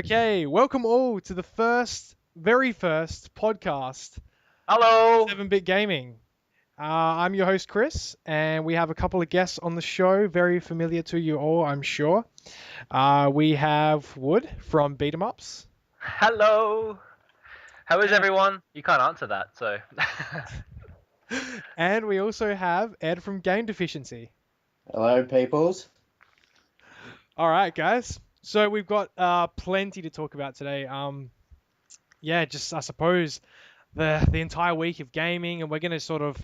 Okay, welcome all to the very first podcast, Hello. 7-Bit Gaming. I'm your host Chris, and we have a couple of guests on the show, very familiar to you all, I'm sure. We have Wood from BeatEmUps, Hello. How is and, everyone? You can't answer that, so. and we also have Ed from Game Deficiency. Hello, peoples. All right, guys. So we've got plenty to talk about today. Just I suppose the entire week of gaming, and we're going to sort of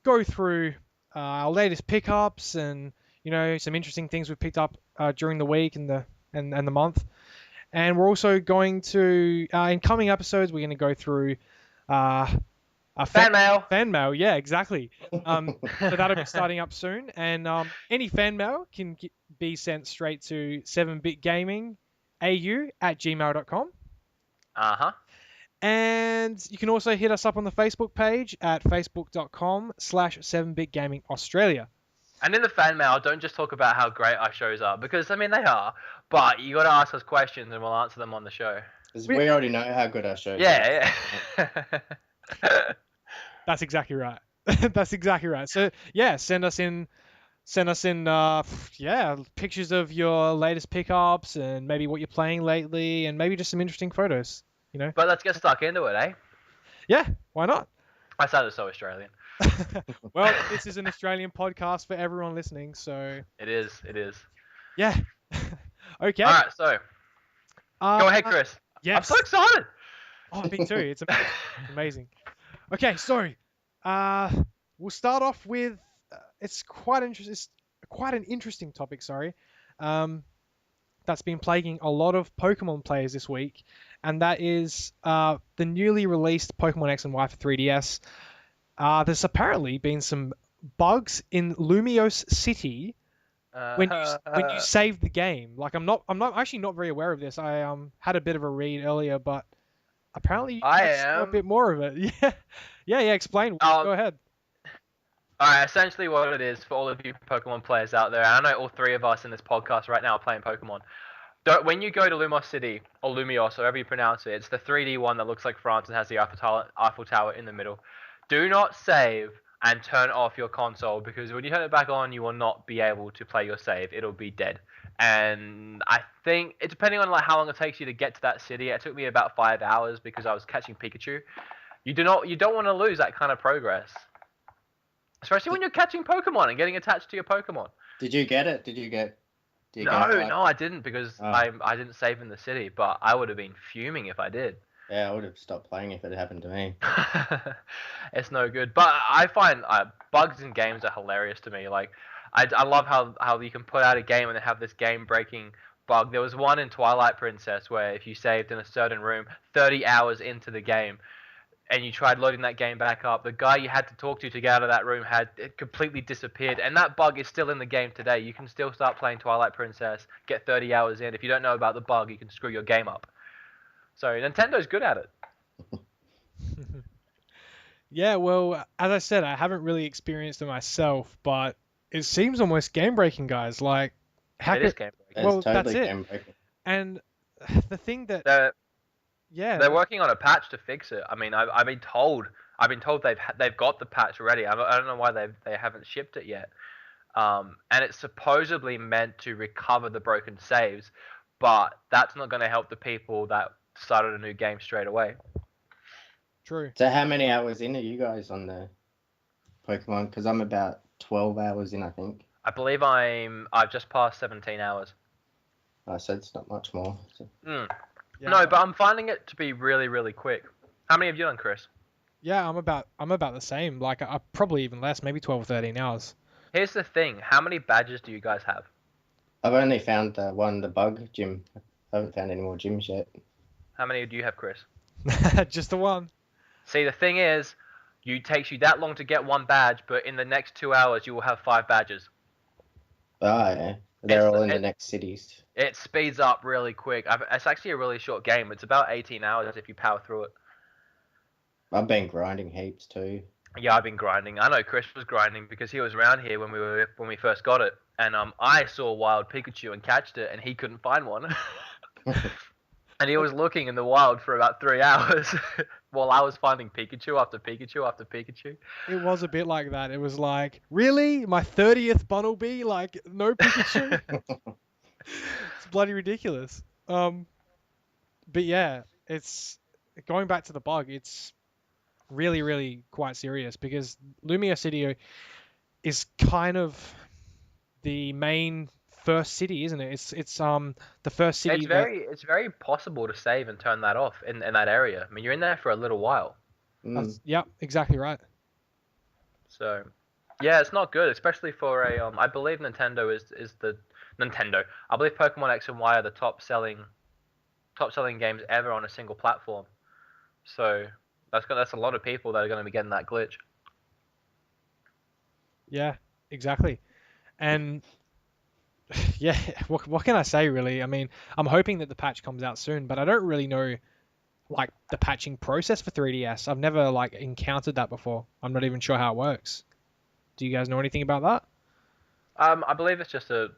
go through our latest pickups and some interesting things we've picked up during the week and the month. And we're also going to in coming episodes we're going to go through a Fan mail. Fan mail, yeah, exactly. So that'll be starting up soon, and any fan mail can be sent straight to 7bitgamingau@gmail.com. Uh-huh. And you can also hit us up on the Facebook page at facebook.com/7bitgamingaustralia. And in the fan mail, don't just talk about how great our shows are, because, I mean, they are, but you got to ask us questions and we'll answer them on the show. Because we already know how good our show is. Yeah. That's exactly right. That's exactly right. So, yeah, send us in pictures of your latest pickups and maybe what you're playing lately and maybe just some interesting photos, But let's get stuck into it, eh? Yeah, why not? I sounded so Australian. Well, this is an Australian podcast for everyone listening, so... It is. Yeah. Okay. All right, so go ahead, Chris. Yes. I'm so excited. Oh, me too. It's amazing. Okay, so we'll start off with it's quite an interesting topic. Sorry, that's been plaguing a lot of Pokemon players this week, and that is the newly released Pokemon X and Y for 3DS. There's apparently been some bugs in Lumiose City when you save the game. Like I'm not actually not very aware of this. I had a bit of a read earlier, but apparently you know a bit more of it. Yeah. Explain. Go ahead. Alright, essentially what it is for all of you Pokemon players out there, and I know all three of us in this podcast right now are playing Pokemon. When you go to Lumos City, or Lumios, however you pronounce it, it's the 3D one that looks like France and has the Eiffel Tower in the middle. Do not save and turn off your console, because when you turn it back on, you will not be able to play your save. It'll be dead. And I think, depending on how long it takes you to get to that city, it took me about 5 hours because I was catching Pikachu. You don't want to lose that kind of progress. Especially when you're catching Pokemon and getting attached to your Pokemon. Did you get it? No, I didn't, because I didn't save in the city, but I would have been fuming if I did. Yeah, I would have stopped playing if it happened to me. It's no good. But I find bugs in games are hilarious to me. Like, I love how you can put out a game and then have this game-breaking bug. There was one in Twilight Princess where if you saved in a certain room 30 hours into the game, and you tried loading that game back up, the guy you had to talk to get out of that room had completely disappeared. And that bug is still in the game today. You can still start playing Twilight Princess, get 30 hours in. If you don't know about the bug, you can screw your game up. So Nintendo's good at it. Yeah, well, as I said, I haven't really experienced it myself, but it seems almost game-breaking, guys. Like, It is game-breaking. Well, Totally that's it. game-breaking. And the thing that... They're working on a patch to fix it. I mean, I've been told they've got the patch ready. I don't know why they haven't shipped it yet. And it's supposedly meant to recover the broken saves, but that's not going to help the people that started a new game straight away. True. So how many hours in are you guys on the Pokemon? Because I'm about 12 hours in, I think. I believe I've just passed 17 hours. So it's not much more. So. Yeah. No, but I'm finding it to be really, really quick. How many have you done, Chris? Yeah, I'm about the same. Like, probably even less, maybe 12 or 13 hours. Here's the thing. How many badges do you guys have? I've only found the bug gym. I haven't found any more gyms yet. How many do you have, Chris? Just the one. See, the thing is, it takes you that long to get one badge, but in the next 2 hours, you will have 5 badges. Oh, yeah. They're all in the next cities. It speeds up really quick. It's actually a really short game. It's about 18 hours if you power through it. I've been grinding heaps too. Yeah, I've been grinding. I know Chris was grinding because he was around here when we first got it, and I saw wild Pikachu and catched it, and he couldn't find one. And he was looking in the wild for about 3 hours while I was finding Pikachu after Pikachu after Pikachu. It was a bit like that. It was like, really? My 30th Bunnelby? Like, no Pikachu? It's bloody ridiculous. But yeah, it's going back to the bug. It's really, really quite serious because Lumia City is kind of the main first city, isn't it? It's the first city that It's very possible to save and turn that off in that area. I mean, you're in there for a little while. yeah, exactly right. So, yeah, it's not good, especially for a I believe Nintendo is the Nintendo. I believe Pokemon X and Y are the top selling games ever on a single platform. So that's a lot of people that are going to be getting that glitch. Yeah, exactly. And yeah, what can I say really? I mean, I'm hoping that the patch comes out soon, but I don't really know like the patching process for 3DS. I've never like encountered that before. I'm not even sure how it works. Do you guys know anything about that? I believe it's just an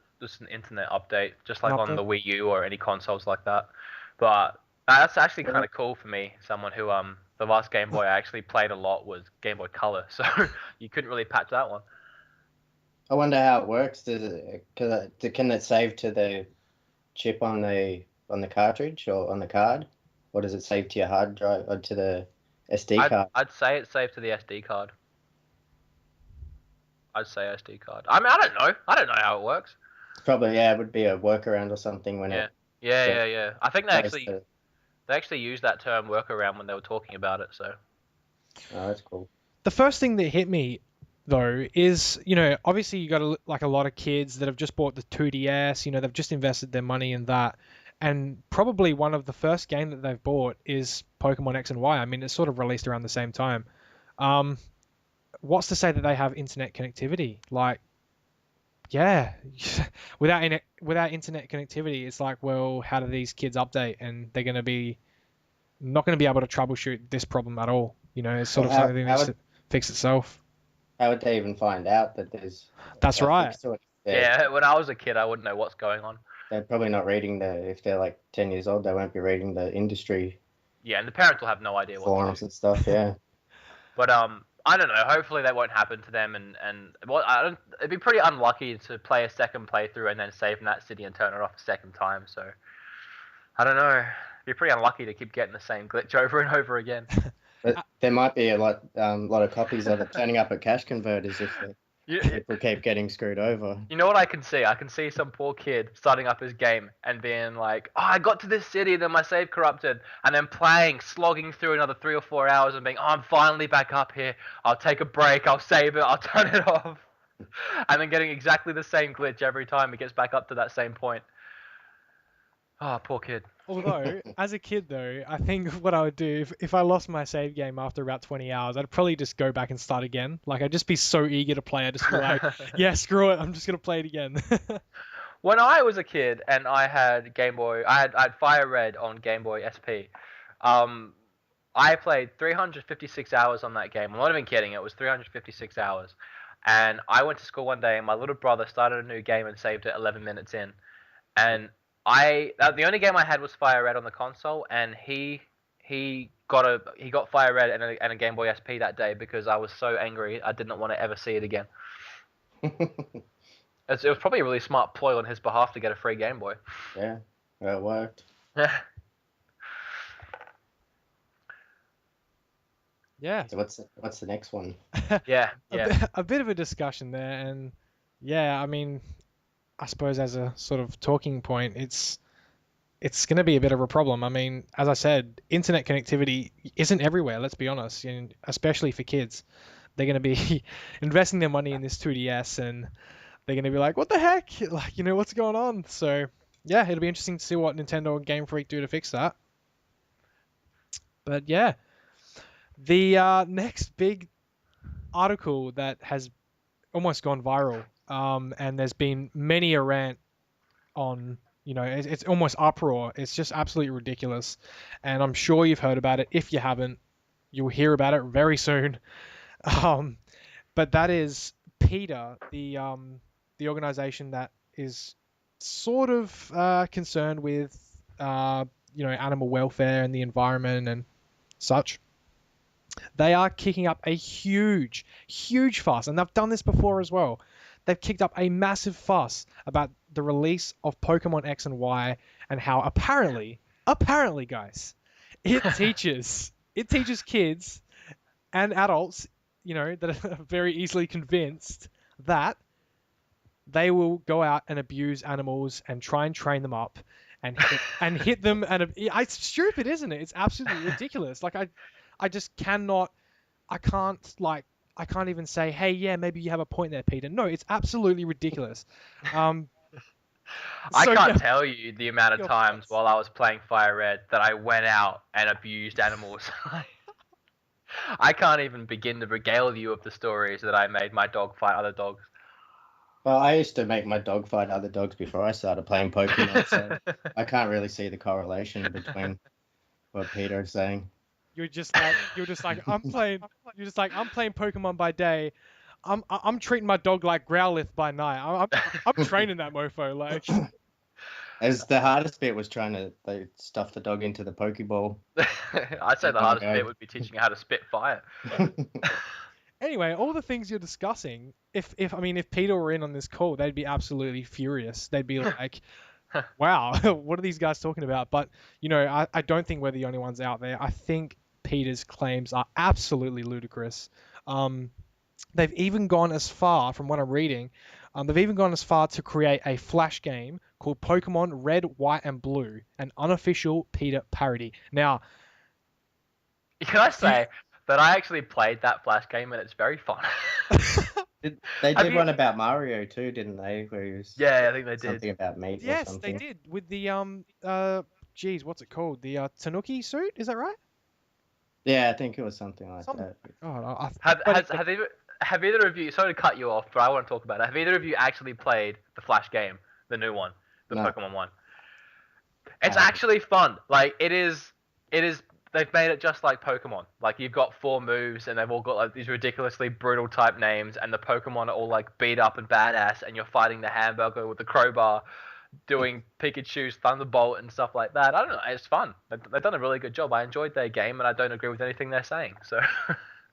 internet update, just An like on update? the Wii U or any consoles like that. But that's actually kind of cool for me. Someone who the last Game Boy I actually played a lot was Game Boy Color, so you couldn't really patch that one. I wonder how it works. Can it save to the chip on the cartridge or on the card, or does it save to your hard drive or to the SD card? I'd say it's saved to the SD card. I'd say SD card. I mean, I don't know. I don't know how it works. Probably, yeah, it would be a workaround or something when Yeah. it Yeah. I think goes to. they actually used that term workaround when they were talking about it. So Oh, that's cool. The first thing that hit me though is, obviously you got like a lot of kids that have just bought the 2DS, they've just invested their money in that. And probably one of the first game that they've bought is Pokemon X and Y. I mean, it's sort of released around the same time. What's to say that they have internet connectivity? Like, yeah, without internet connectivity, it's like, well, how do these kids update? And they're going to be not going to be able to troubleshoot this problem at all. It's sort of Well, something that needs to fix itself. How would they even find out that there's That's a right. fix to it? yeah, when I was a kid, I wouldn't know what's going on. They're probably not reading if they're like 10 years old, they won't be reading the industry Yeah, and the parents will have no idea what to forums do. and stuff, yeah. But I don't know. Hopefully that won't happen to them. And well, it'd be pretty unlucky to play a second playthrough and then save in that city and turn it off a second time. So I don't know. It'd be pretty unlucky to keep getting the same glitch over and over again. But there might be a lot of copies of it turning up at cash converters if You, people keep getting screwed over. you know what I can see? I can see some poor kid starting up his game and being like, "Oh, I got to this city, then my save corrupted," and then playing, slogging through another 3 or 4 hours and being, "Oh, I'm finally back up here. I'll take a break. I'll save it. I'll turn it off," and then getting exactly the same glitch every time he gets back up to that same point. Oh, poor kid. Although, as a kid though, I think what I would do if I lost my save game after about 20 hours, I'd probably just go back and start again. Like, I'd just be so eager to play. I'd just be like, yeah, screw it. I'm just going to play it again. When I was a kid and I had Game Boy, I had Fire Red on Game Boy SP. I played 356 hours on that game. I'm not even kidding. It was 356 hours. And I went to school one day and my little brother started a new game and saved it 11 minutes in. And the only game I had was Fire Red on the console, and he got Fire Red and a Game Boy SP that day because I was so angry I did not want to ever see it again. It was probably a really smart ploy on his behalf to get a free Game Boy. Yeah, well, it worked. Yeah. So what's the next one? Yeah. A bit of a discussion there, and yeah, I mean, I suppose as a sort of talking point, it's going to be a bit of a problem. I mean, as I said, internet connectivity isn't everywhere, let's be honest, and especially for kids. They're going to be investing their money in this 2DS, and they're going to be like, what the heck? Like, what's going on? So, yeah, it'll be interesting to see what Nintendo and Game Freak do to fix that. But yeah, the next big article that has almost gone viral, and there's been many a rant on, it's almost uproar. It's just absolutely ridiculous, and I'm sure you've heard about it. If you haven't, you'll hear about it very soon. But that is PETA, the organization that is sort of concerned with animal welfare and the environment and such. They are kicking up a huge, huge fuss, and they've done this before as well. They've kicked up a massive fuss about the release of Pokemon X and Y and how apparently, guys, it teaches kids and adults, that are very easily convinced that they will go out and abuse animals and try and train them up and hit them it's stupid, isn't it? It's absolutely ridiculous. Like I just cannot I can't even say, hey, yeah, maybe you have a point there, Peter. No, it's absolutely ridiculous. I So, can't yeah, tell you the amount of your times thoughts. while I was playing Fire Red that I went out and abused animals. I can't even begin to regale you of the stories that I made my dog fight other dogs. Well, I used to make my dog fight other dogs before I started playing Pokemon, so I can't really see the correlation between what Peter is saying. You're just like I'm playing Pokemon by day. I'm treating my dog like Growlithe by night. I'm training that mofo like. As the hardest bit was trying to stuff the dog into the Pokeball. I'd say the Oh, hardest God. bit would be teaching you how to spit fire. Anyway, all the things you're discussing, if Peter were in on this call, they'd be absolutely furious. They'd be like, "Wow, what are these guys talking about?" But I don't think we're the only ones out there. I think Peter's claims are absolutely ludicrous. They've even gone as far, from what I'm reading, they've even gone as far to create a Flash game called Pokemon Red, White, and Blue, an unofficial Peter parody. Now, Can I say that I actually played that Flash game and it's very fun. They Have did you- one about Mario too, didn't they? Where he was Yeah, I think they something did. about meat or yes, they something. did with the what's it called? The Tanuki suit? Is that right? Yeah, I think it was something like Something. that. Oh, Have either of you? Sorry to cut you off, but I want to talk about it. Have either of you actually played the Flash game, the new one, the No. Pokemon one? It's I haven't. actually fun. Like it is. It is. They've made it just like Pokemon. Like you've got 4 moves, and they've all got like these ridiculously brutal type names, and the Pokemon are all like beat up and badass, and you're fighting the hamburger with the crowbar, doing Pikachu's Thunderbolt and stuff like that. I don't know. It's fun. They've done a really good job. I enjoyed their game, and I don't agree with anything they're saying. So.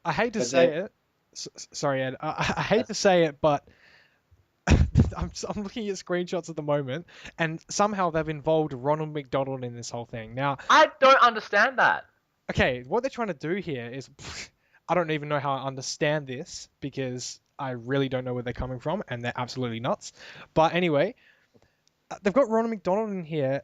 I hate to But say they- it. Sorry, Ed. I hate to say it, but I'm looking at screenshots at the moment, and somehow they've involved Ronald McDonald in this whole thing. Now, I don't understand that. okay, what they're trying to do here is, I don't even know how I understand this because I really don't know where they're coming from, and they're absolutely nuts. But anyway, they've got Ronald McDonald in here.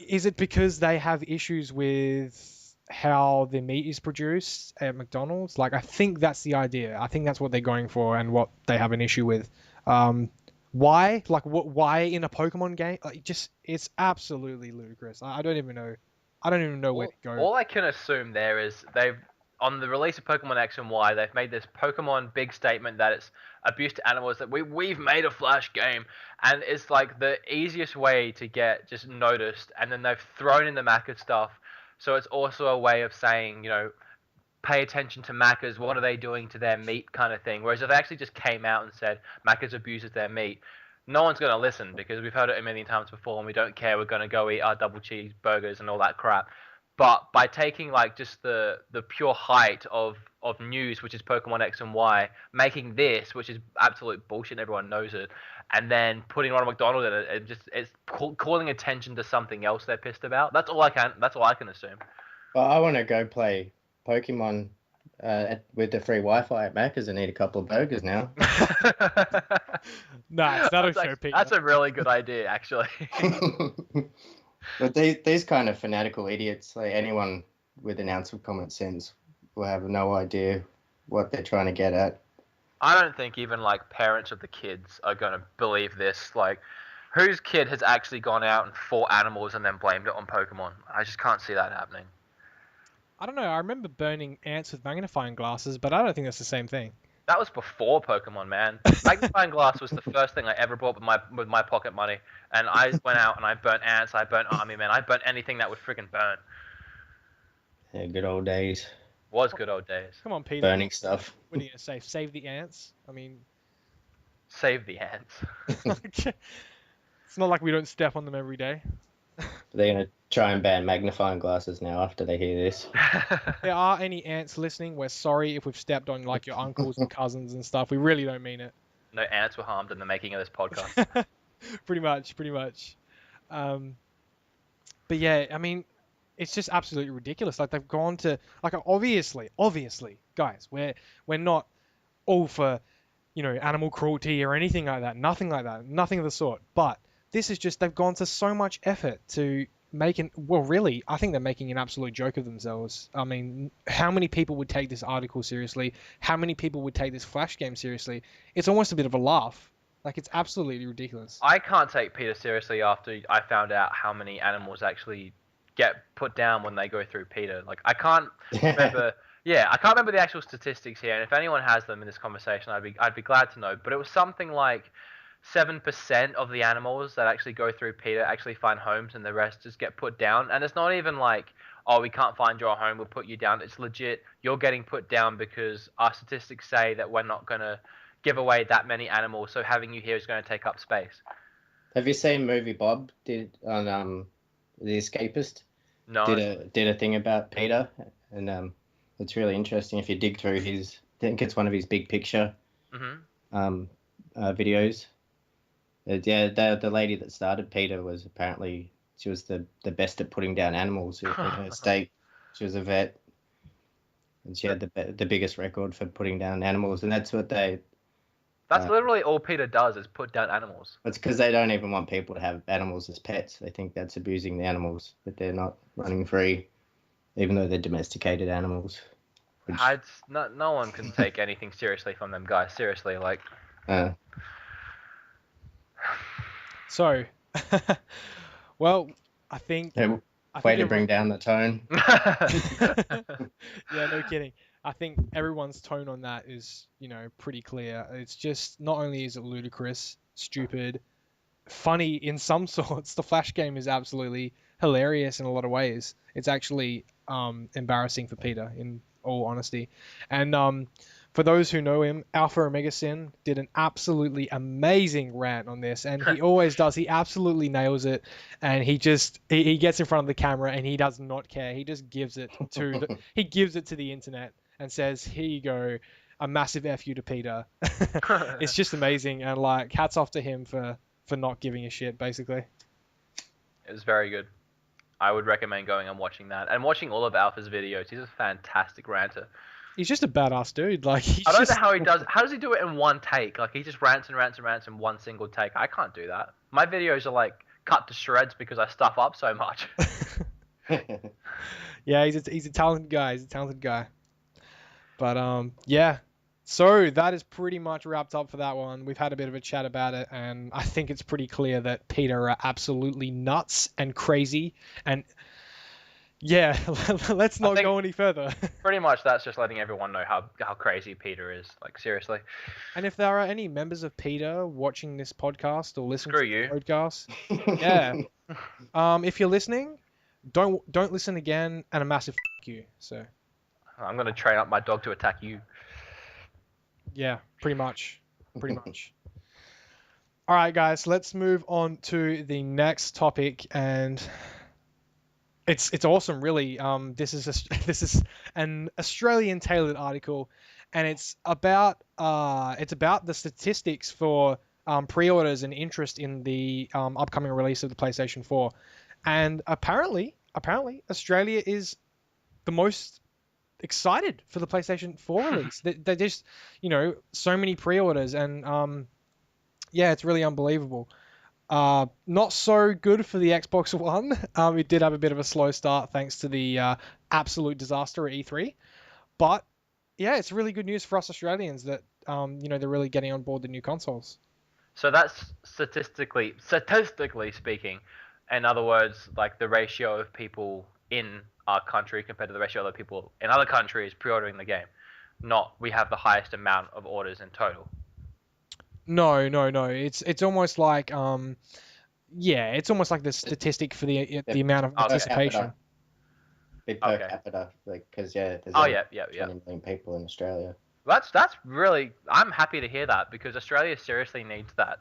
Is it because they have issues with how the meat is produced at McDonald's? Like, I think that's the idea. I think that's what they're going for and what they have an issue with. Why? Like, what? Why in a Pokemon game? Like, it's absolutely ludicrous. I don't even know. I don't even know where to go. All I can assume there is they've on the release of Pokemon X and Y, they've made this Pokemon big statement that it's abuse to animals, that we've made a Flash game, and it's like the easiest way to get just noticed, and then they've thrown in the Macca stuff, so it's also a way of saying, pay attention to Maccas, what are they doing to their meat kind of thing. Whereas if they actually just came out and said Maccas abuses their meat, no one's going to listen because we've heard it a million times before and we don't care. We're going to go eat our double cheeseburgers and all that crap. But by taking like just the pure height of news, which is Pokemon X and Y, making this, which is absolute bullshit, everyone knows it, and then putting Ronald McDonald in it, it's calling attention to something else they're pissed about. That's all I can assume. Well, I want to go play Pokemon with the free Wi-Fi at Macca's and eat a couple of burgers now. Nice, that'll show Peter. That's a really good idea, actually. But these kind of fanatical idiots, like anyone with an ounce of common sense, will have no idea what they're trying to get at. I don't think even like parents of the kids are going to believe this. Like, whose kid has actually gone out and fought animals and then blamed it on Pokemon? I just can't see that happening. I don't know. I remember burning ants with magnifying glasses, but I don't think that's the same thing. That was before Pokemon, man. Magnifying glass was the first thing I ever bought with my pocket money, and I went out and I burnt ants, I burnt army men, I burnt anything that would friggin' burn. Yeah, good old days. Was good old days. Come on, Peter. Burning stuff. What are you gonna say? Save the ants? I mean, Save the ants. it's not like we don't step on them every day. They're gonna try and ban magnifying glasses now after they hear this. If there are any ants listening, we're sorry if we've stepped on like your uncles and cousins and stuff. We really don't mean it. No ants were harmed in the making of this podcast. Pretty much. But yeah, I mean, it's just absolutely ridiculous. Like they've gone to like obviously, guys, we're not all for animal cruelty or anything like that. Nothing like that. Nothing of the sort. But this is just they've gone to so much effort to making. Well, really, I think they're making an absolute joke of themselves. I mean, how many people would take this article seriously? How many people would take this Flash game seriously? It's almost a bit of a laugh. Like it's absolutely ridiculous. I can't take Peter seriously after I found out how many animals actually get put down when they go through Peter. Like I can't remember. Yeah, I can't remember the actual statistics here, and if anyone has them in this conversation, I'd be glad to know. But it was something like 7% of the animals that actually go through Peter actually find homes, and the rest just get put down. And it's not even like, oh, we can't find your home, we'll put you down. It's legit. You're getting put down because our statistics say that we're not gonna give away that many animals, so having you here is going to take up space. Have you seen movie Bob did on The Escapist? No. Did a thing about Peter, and it's really interesting if you dig through his. I think it's one of his big picture videos. Yeah, the lady that started Peter was apparently she was the best at putting down animals in her state. She was a vet, and she had the biggest record for putting down animals, and that's what they. That's literally all Peter does is put down animals. It's because they don't even want people to have animals as pets. They think that's abusing the animals, but they're not running free, even though they're domesticated animals. Which... No one can take anything seriously from them guys. Seriously, like. So, well, I think. Yeah, way to bring down the tone. Yeah, no kidding. I think everyone's tone on that is, pretty clear. It's just not only is it ludicrous, stupid, funny in some sorts. The Flash game is absolutely hilarious in a lot of ways. It's actually embarrassing for Peter, in all honesty. And for those who know him, Alpha Omega Sin did an absolutely amazing rant on this, and he always does. He absolutely nails it, and he gets in front of the camera and he does not care. He just gives it to the internet and says, "Here you go, a massive F you to Peter." It's just amazing, and like hats off to him for not giving a shit, basically. It was very good. I would recommend going and watching that and watching all of Alpha's videos. He's a fantastic ranter. He's just a badass dude. Like I don't know how he does. How does he do it in one take? Like he just rants and rants and rants in one single take. I can't do that. My videos are like cut to shreds because I stuff up so much. Yeah, he's a talented guy. He's a talented guy. But yeah. So that is pretty much wrapped up for that one. We've had a bit of a chat about it, and I think it's pretty clear that Peter are absolutely nuts and crazy. And yeah, let's not go any further. Pretty much that's just letting everyone know how crazy Peter is. Like, seriously. And if there are any members of Peter watching this podcast or listening to the podcast, yeah. If you're listening, don't listen again, and a massive f*** you. So I'm going to train up my dog to attack you. Yeah, pretty much. All right, guys, let's move on to the next topic, and it's awesome, really. This is an Australian tailored article, and it's about the statistics for pre-orders and interest in the upcoming release of the PlayStation 4, and apparently Australia is the most excited for the PlayStation 4 release. They just, so many pre-orders, and yeah, it's really unbelievable. Not so good for the Xbox One. It did have a bit of a slow start thanks to the absolute disaster at E3. But yeah, it's really good news for us Australians that they're really getting on board the new consoles. So that's statistically speaking, in other words, like the ratio of people in our country compared to the ratio of other people in other countries pre-ordering the game. Not we have the highest amount of orders in total. No. It's almost like it's almost like the statistic for the amount of anticipation. Per capita, like because there's 20 million people in Australia. That's really, I'm happy to hear that because Australia seriously needs that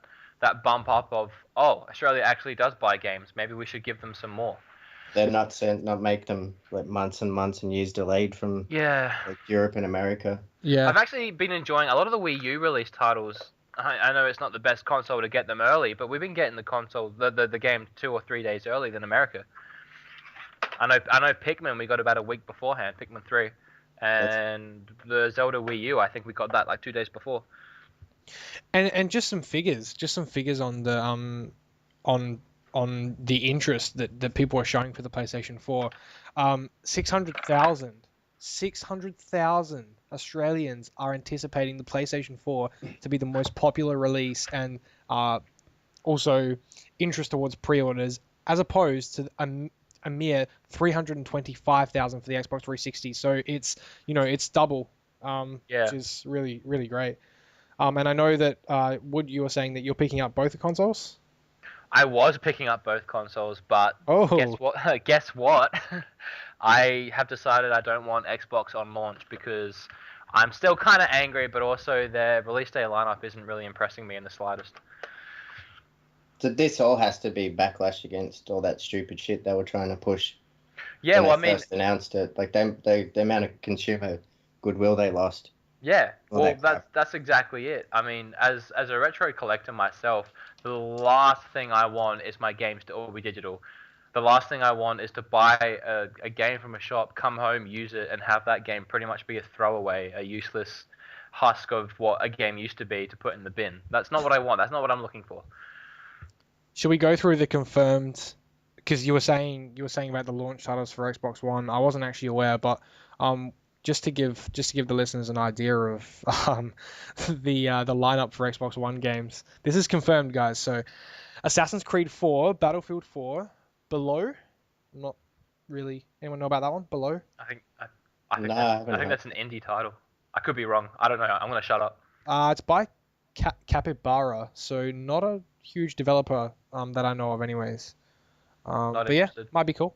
bump up of Australia actually does buy games. Maybe we should give them some more. they're not make them like months and months and years delayed from Yeah. like Europe and America. Yeah. I've actually been enjoying a lot of the Wii U release titles. I know it's not the best console to get them early, but we've been getting the game 2 or 3 days early than America. I know Pikmin we got about a week beforehand, Pikmin 3. And the Zelda Wii U, I think we got that like 2 days before. And just some figures on the on the interest that people are showing for the PlayStation 4. 600,000 Australians are anticipating the PlayStation 4 to be the most popular release, and also interest towards pre-orders, as opposed to a mere 325,000 for the Xbox 360. So it's it's double, which is really really great. And I know that Wood, you were saying that you're picking up both the consoles. I was picking up both consoles, but guess Oh, what? Guess what? I have decided I don't want Xbox on launch because I'm still kind of angry, but also their release day lineup isn't really impressing me in the slightest. So this all has to be backlash against all that stupid shit they were trying to push. Yeah, when well, they first announced it, like the amount of consumer goodwill they lost. yeah, all well, that crap. that's exactly it. I mean, as a retro collector myself, the last thing I want is my games to all be digital. The last thing I want is to buy a game from a shop, come home, use it, and have that game pretty much be a throwaway, a useless husk of what a game used to be to put in the bin. That's not what I want. That's not what I'm looking for. should we go through the confirmed? Because you were saying about the launch titles for Xbox One. I wasn't actually aware, but just to give the listeners an idea of the lineup for Xbox One games. This is confirmed, guys. So Assassin's Creed 4, Battlefield 4, Below. Not really. Anyone know about that one? Below. I think Nah, I haven't heard. that's an indie title. I could be wrong. I don't know. I'm gonna shut up. It's by Capybara, so not a huge developer that I know of, anyways. Not But yeah, interested. might be cool.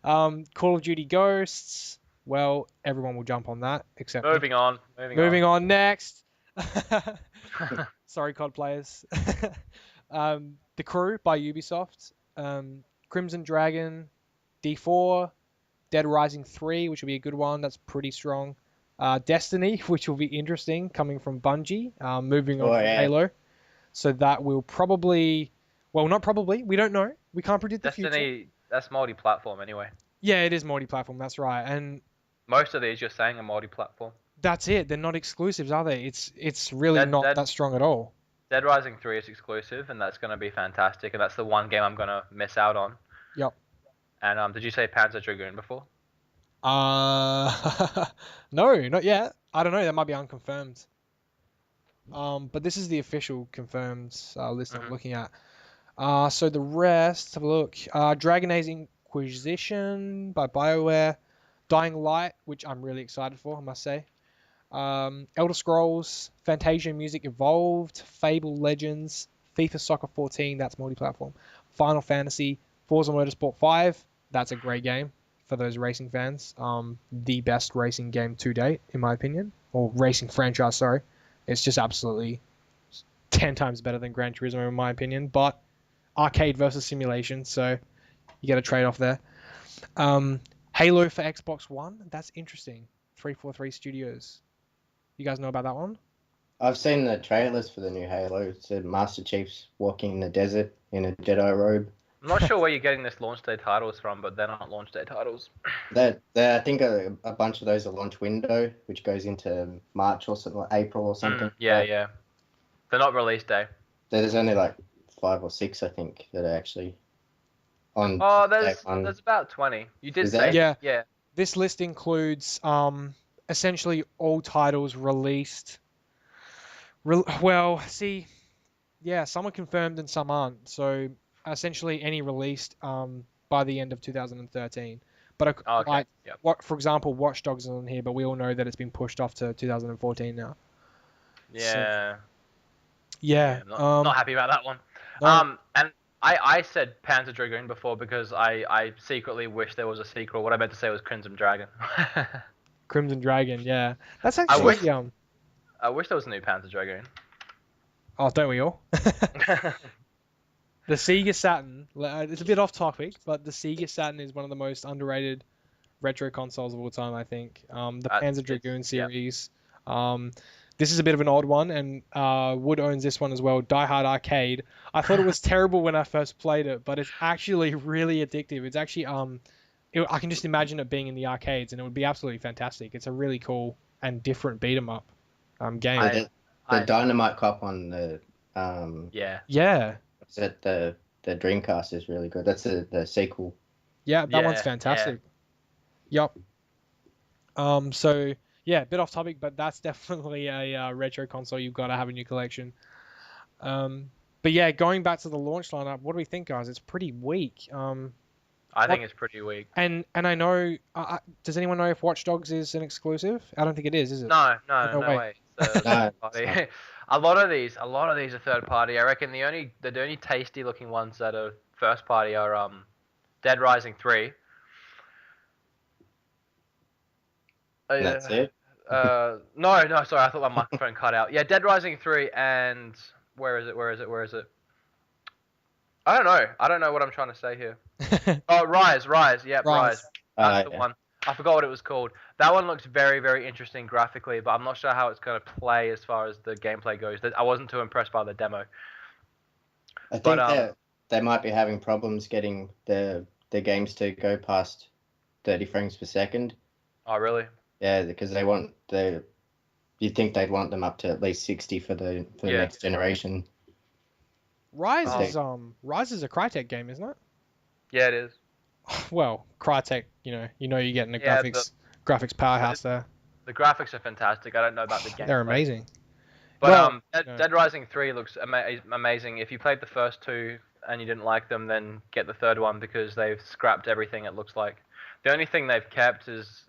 Call of Duty Ghosts. Well, everyone will jump on that except me. Moving on. Moving on next. Sorry, COD players. The Crew by Ubisoft. Crimson Dragon. D4. Dead Rising 3, which will be a good one. That's pretty strong. Destiny, which will be interesting, coming from Bungie. Moving on from Halo. So that will probably... Well, not probably. We don't know. We can't predict the future. Destiny, that's multi-platform anyway. Yeah, it is multi-platform. That's right. And most of these you're saying are multi-platform. That's it. They're not exclusives, are they? It's really not that strong at all. Dead Rising 3 is exclusive, and that's going to be fantastic. And that's the one game I'm going to miss out on. Yep. And did you say Panzer Dragoon before? No, not yet. I don't know. That might be unconfirmed. But this is the official confirmed list I'm looking at. So the rest, have a look. Dragon Age Inquisition by BioWare, Dying Light, which I'm really excited for, I must say. Elder Scrolls, Fantasia Music Evolved, Fable Legends, FIFA Soccer 14, that's multi-platform. Final Fantasy, Forza Motorsport 5, that's a great game for those racing fans. The best racing game to date, in my opinion, or racing franchise. Sorry, it's just absolutely 10 times better than Gran Turismo, in my opinion. But arcade versus simulation, so you get a trade-off there. Halo for Xbox One, that's interesting. 343 Studios. You guys know about that one? I've seen the trailers for the new Halo. It said Master Chief's walking in the desert in a Jedi robe. I'm not sure where you're getting this launch day titles from, but they're not launch day titles. I think a bunch of those are launch window, which goes into March or something, like April or something. Yeah. They're not release day. There's only like 5 or 6, I think, that are actually on. Oh, there's about 20. You did say yeah. This list includes essentially all titles released. Some are confirmed and some aren't. So essentially any released by the end of 2013. But for example, Watch Dogs is on here, but we all know that it's been pushed off to 2014 now. Yeah. Not happy about that one. No. And I said Panzer Dragoon before because I secretly wish there was a sequel. What I meant to say was Crimson Dragon. Crimson Dragon, yeah. That's actually I wish there was a new Panzer Dragoon. Oh, don't we all? The Sega Saturn, it's a bit off topic, but the Sega Saturn is one of the most underrated retro consoles of all time, I think. The Panzer Dragoon series. This is a bit of an odd one, and Wood owns this one as well, Die Hard Arcade. I thought it was terrible when I first played it, but it's actually really addictive. It's actually I can just imagine it being in the arcades, and it would be absolutely fantastic. It's a really cool and different beat 'em up game. The Dynamite Cop on the Yeah. Is it the Dreamcast is really good. That's the sequel. Yeah, that one's fantastic. Yeah. Yep. So yeah, a bit off topic, but that's definitely a retro console you've got to have in your collection. But yeah, going back to the launch lineup, what do we think, guys? It's pretty weak. I think it's pretty weak. And I know, does anyone know if Watch Dogs is an exclusive? I don't think it is it? No way. No. A lot of these are third party. I reckon the only tasty looking ones that are first party are Dead Rising 3. That's it. No, sorry, I thought my microphone cut out. Yeah, Dead Rising 3 and where is it? I don't know what I'm trying to say here. Oh, Rise. Yep, Rise. That's the one. I forgot what it was called. That one looks very, very interesting graphically, but I'm not sure how it's going to play as far as the gameplay goes. I wasn't too impressed by the demo. I think they might be having problems getting the games to go past 30 frames per second. Oh, really? Yeah, because you'd think they'd want them up to at least 60 for the next generation. Rise is a Crytek game, isn't it? Yeah, it is. Well, Crytek, you're getting a graphics powerhouse there. The graphics are fantastic. I don't know about the game. They're amazing. But Dead Rising 3 looks amazing. If you played the first two and you didn't like them, then get the third one because they've scrapped everything. It looks like the only thing they've kept is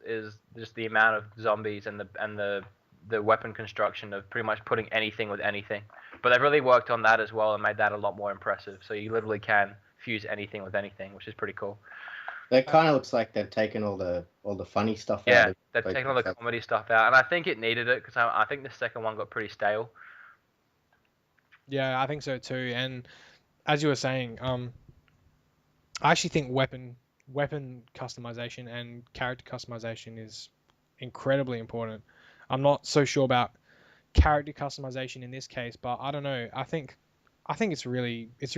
just the amount of zombies and the weapon construction of pretty much putting anything with anything. But they've really worked on that as well and made that a lot more impressive. So you literally can fuse anything with anything, which is pretty cool. It kind of looks like they've taken all the funny stuff out. Yeah, they've taken all the comedy stuff out, and I think it needed it because I think the second one got pretty stale. Yeah, I think so too. And as you were saying, I actually think weapon customization and character customization is incredibly important. I'm not so sure about character customization in this case, but I don't know. I think it's really it's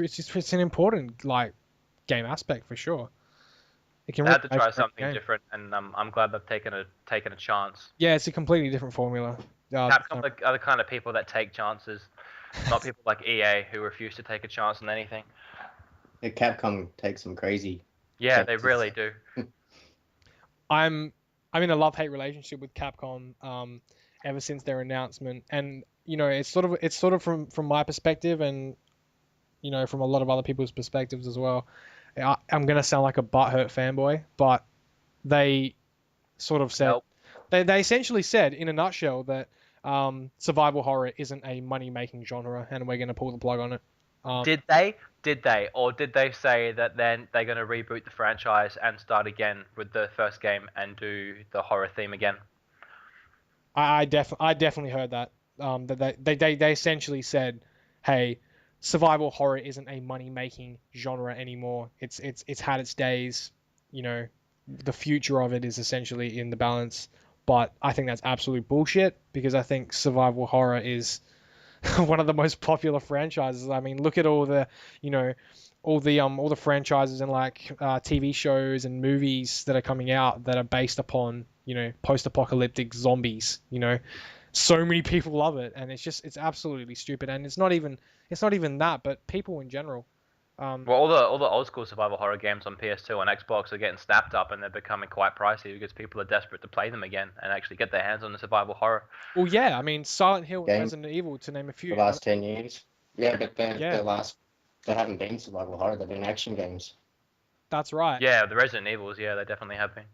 an important game aspect for sure. They had to try something different, and I'm glad they've taken a chance. Yeah, it's a completely different formula. Capcom are the kind of people that take chances, not people like EA who refuse to take a chance on anything. Capcom takes some crazy. Yeah, they really do. I'm in a love-hate relationship with Capcom ever since their announcement, and it's sort of from my perspective, and from a lot of other people's perspectives as well. I'm gonna sound like a butthurt fanboy, but they sort of said they essentially said in a nutshell that survival horror isn't a money-making genre, and we're gonna pull the plug on it. Did they, or did they say that then they're gonna reboot the franchise and start again with the first game and do the horror theme again? I definitely heard that. That they essentially said, hey, survival horror isn't a money-making genre anymore. It's had its days. The future of it is essentially in the balance. But I think that's absolute bullshit because I think survival horror is one of the most popular franchises. I mean, look at all the franchises and TV shows and movies that are coming out that are based upon post-apocalyptic zombies. So many people love it, and it's absolutely stupid. And it's not even that, but people in general. Well, all the old school survival horror games on PS2 and Xbox are getting snapped up, and they're becoming quite pricey because people are desperate to play them again and actually get their hands on the survival horror. Well, yeah, I mean Silent Hill and Resident Evil, to name a few. The last 10 years. Yeah, but they haven't been survival horror. They've been action games. That's right. Yeah, the Resident Evils. Yeah, they definitely have been.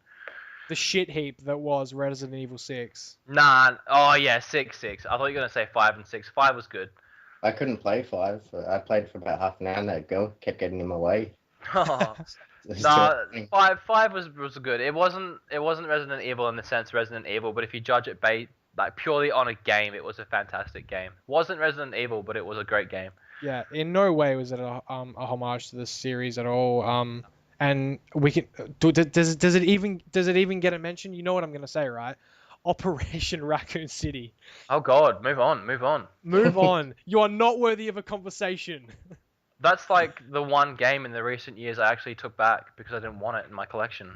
The shit heap that was Resident Evil 6. Nah. Oh yeah, 6. I thought you were gonna say 5 and 6. 5 was good. I couldn't play 5. I played for about half an hour and that girl kept getting in my way. Oh. Nah, 5 was good. It wasn't Resident Evil in the sense Resident Evil, but if you judge it like purely on a game, it was a fantastic game. Wasn't Resident Evil, but it was a great game. Yeah, in no way was it a homage to the series at all. And we can does it even get a mention? You know what I'm gonna say, right? Operation Raccoon City. Oh God, move on, move on. Move on. You are not worthy of a conversation. That's like the one game in the recent years I actually took back because I didn't want it in my collection.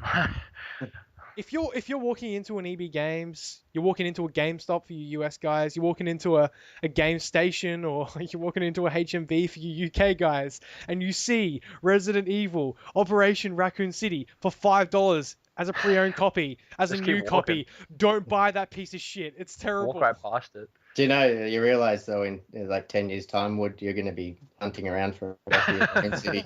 If you're walking into an EB Games, you're walking into a GameStop for you US guys, you're walking into a Game Station, or you're walking into a HMV for you UK guys, and you see Resident Evil Operation Raccoon City for $5 as a pre-owned copy, as a Just keep new walking. copy, don't buy that piece of shit. It's terrible. Walk right past it. Do you realize though in like 10 years time, Wood, you're going to be hunting around for a copy of Raccoon City?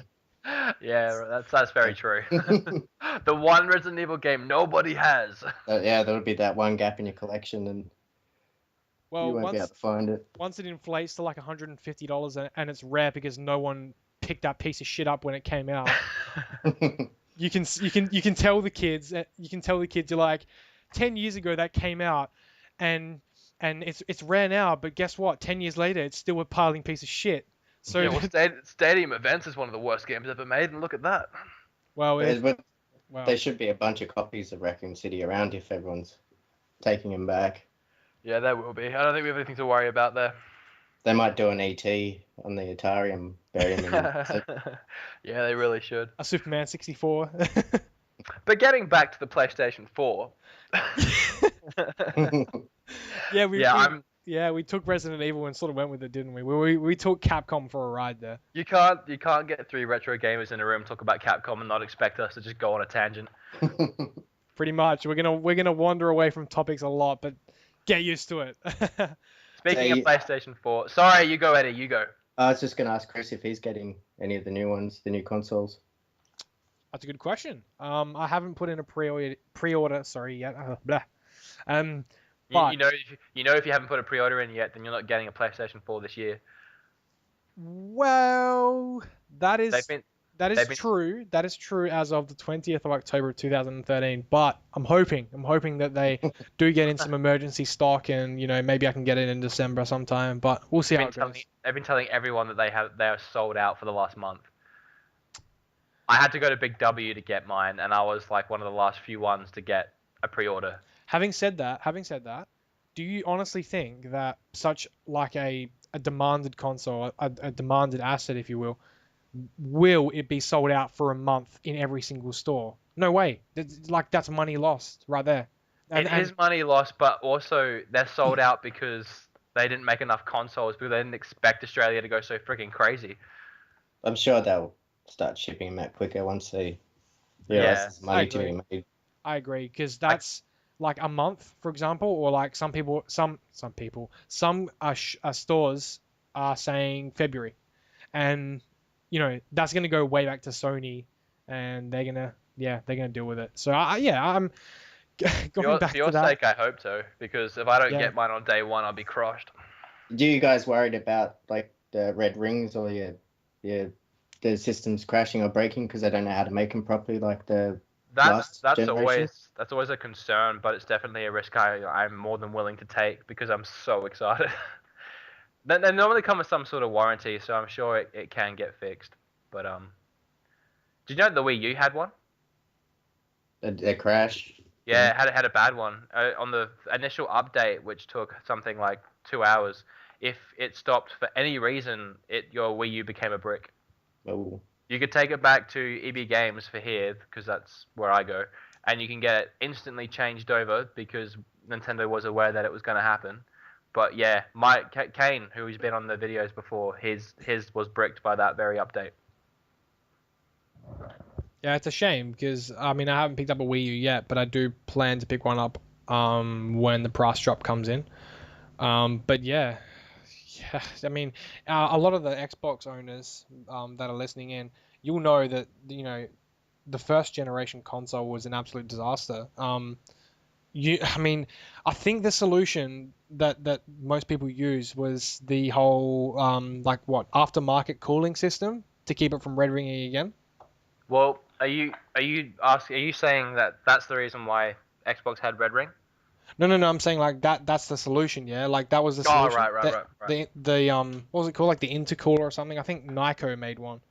Yeah, that's very true. The one Resident Evil game nobody has. Yeah, there would be that one gap in your collection, and Well, you won't be able to find it. once it inflates to like $150 and it's rare because no one picked that piece of shit up when it came out. You can tell the kids. You're like, 10 years ago that came out, and it's rare now. But guess what? 10 years later, it's still a piling piece of shit. So Yeah, well, Stadium Events is one of the worst games ever made, and look at that. well, There should be a bunch of copies of Raccoon City around if everyone's taking them back. Yeah, there will be. I don't think we have anything to worry about there. They might do an ET on the Atari and bury them in Yeah, they really should. a Superman 64. But getting back to the PlayStation 4. Yeah, we took Resident Evil and sort of went with it, didn't we? We took Capcom for a ride there. You can't get three retro gamers in a room talk about Capcom and not expect us to just go on a tangent. Pretty much. We're gonna wander away from topics a lot, but get used to it. Speaking of PlayStation 4, sorry, you go, Eddie. You go. I was just going to ask Chris if he's getting any of the new ones, the new consoles. That's a good question. I haven't put in a pre-order. Sorry yet. Blah. But You know if you haven't put a pre-order in yet, then you're not getting a PlayStation 4 this year. well, that is They've been- true. That is true as of the 20th of October 2013. But I'm hoping that they do get in some emergency stock, and maybe I can get it in December sometime. But we'll see how it goes. They've been telling everyone that they are sold out for the last month. I had to go to Big W to get mine, and I was like one of the last few ones to get a pre-order. Having said that, do you honestly think that such like a demanded console, a demanded asset, if you will it be sold out for a month in every single store? No way. That's money lost right there. It is money lost, but also they're sold out because they didn't make enough consoles because they didn't expect Australia to go so freaking crazy. I'm sure they'll start shipping them out quicker once they realize there's money to be made. I agree, because that's like a month, for example, or like some stores are saying February, and that's gonna go way back to Sony, and they're gonna deal with it. So I'm going back for your to that. sake, I hope so, because if I don't get mine on day one, I'll be crushed. Do you guys worried about like the red rings or the systems crashing or breaking because they don't know how to make them properly, like the That's generation? always a concern, but it's definitely a risk I'm more than willing to take because I'm so excited. They normally come with some sort of warranty, so I'm sure it can get fixed. But did you know the Wii U had one? A crash? Yeah, it had a bad one on the initial update, which took something like 2 hours. If it stopped for any reason, your Wii U became a brick. Oh. You could take it back to EB Games for here, because that's where I go, and you can get it instantly changed over because Nintendo was aware that it was going to happen. But yeah, Kane, who's been on the videos before, his was bricked by that very update. Yeah, it's a shame because I haven't picked up a Wii U yet, but I do plan to pick one up when the price drop comes in. But yeah, a lot of the Xbox owners that are listening in, you'll know that the first generation console was an absolute disaster. I think the solution that most people use was the whole aftermarket cooling system to keep it from red ringing again. Well, are you saying that that's the reason why Xbox had red ring? No. I'm saying like that's the solution. Yeah, like that was the Oh, solution. right. The what was it called? Like the intercooler or something. I think Nyko made one.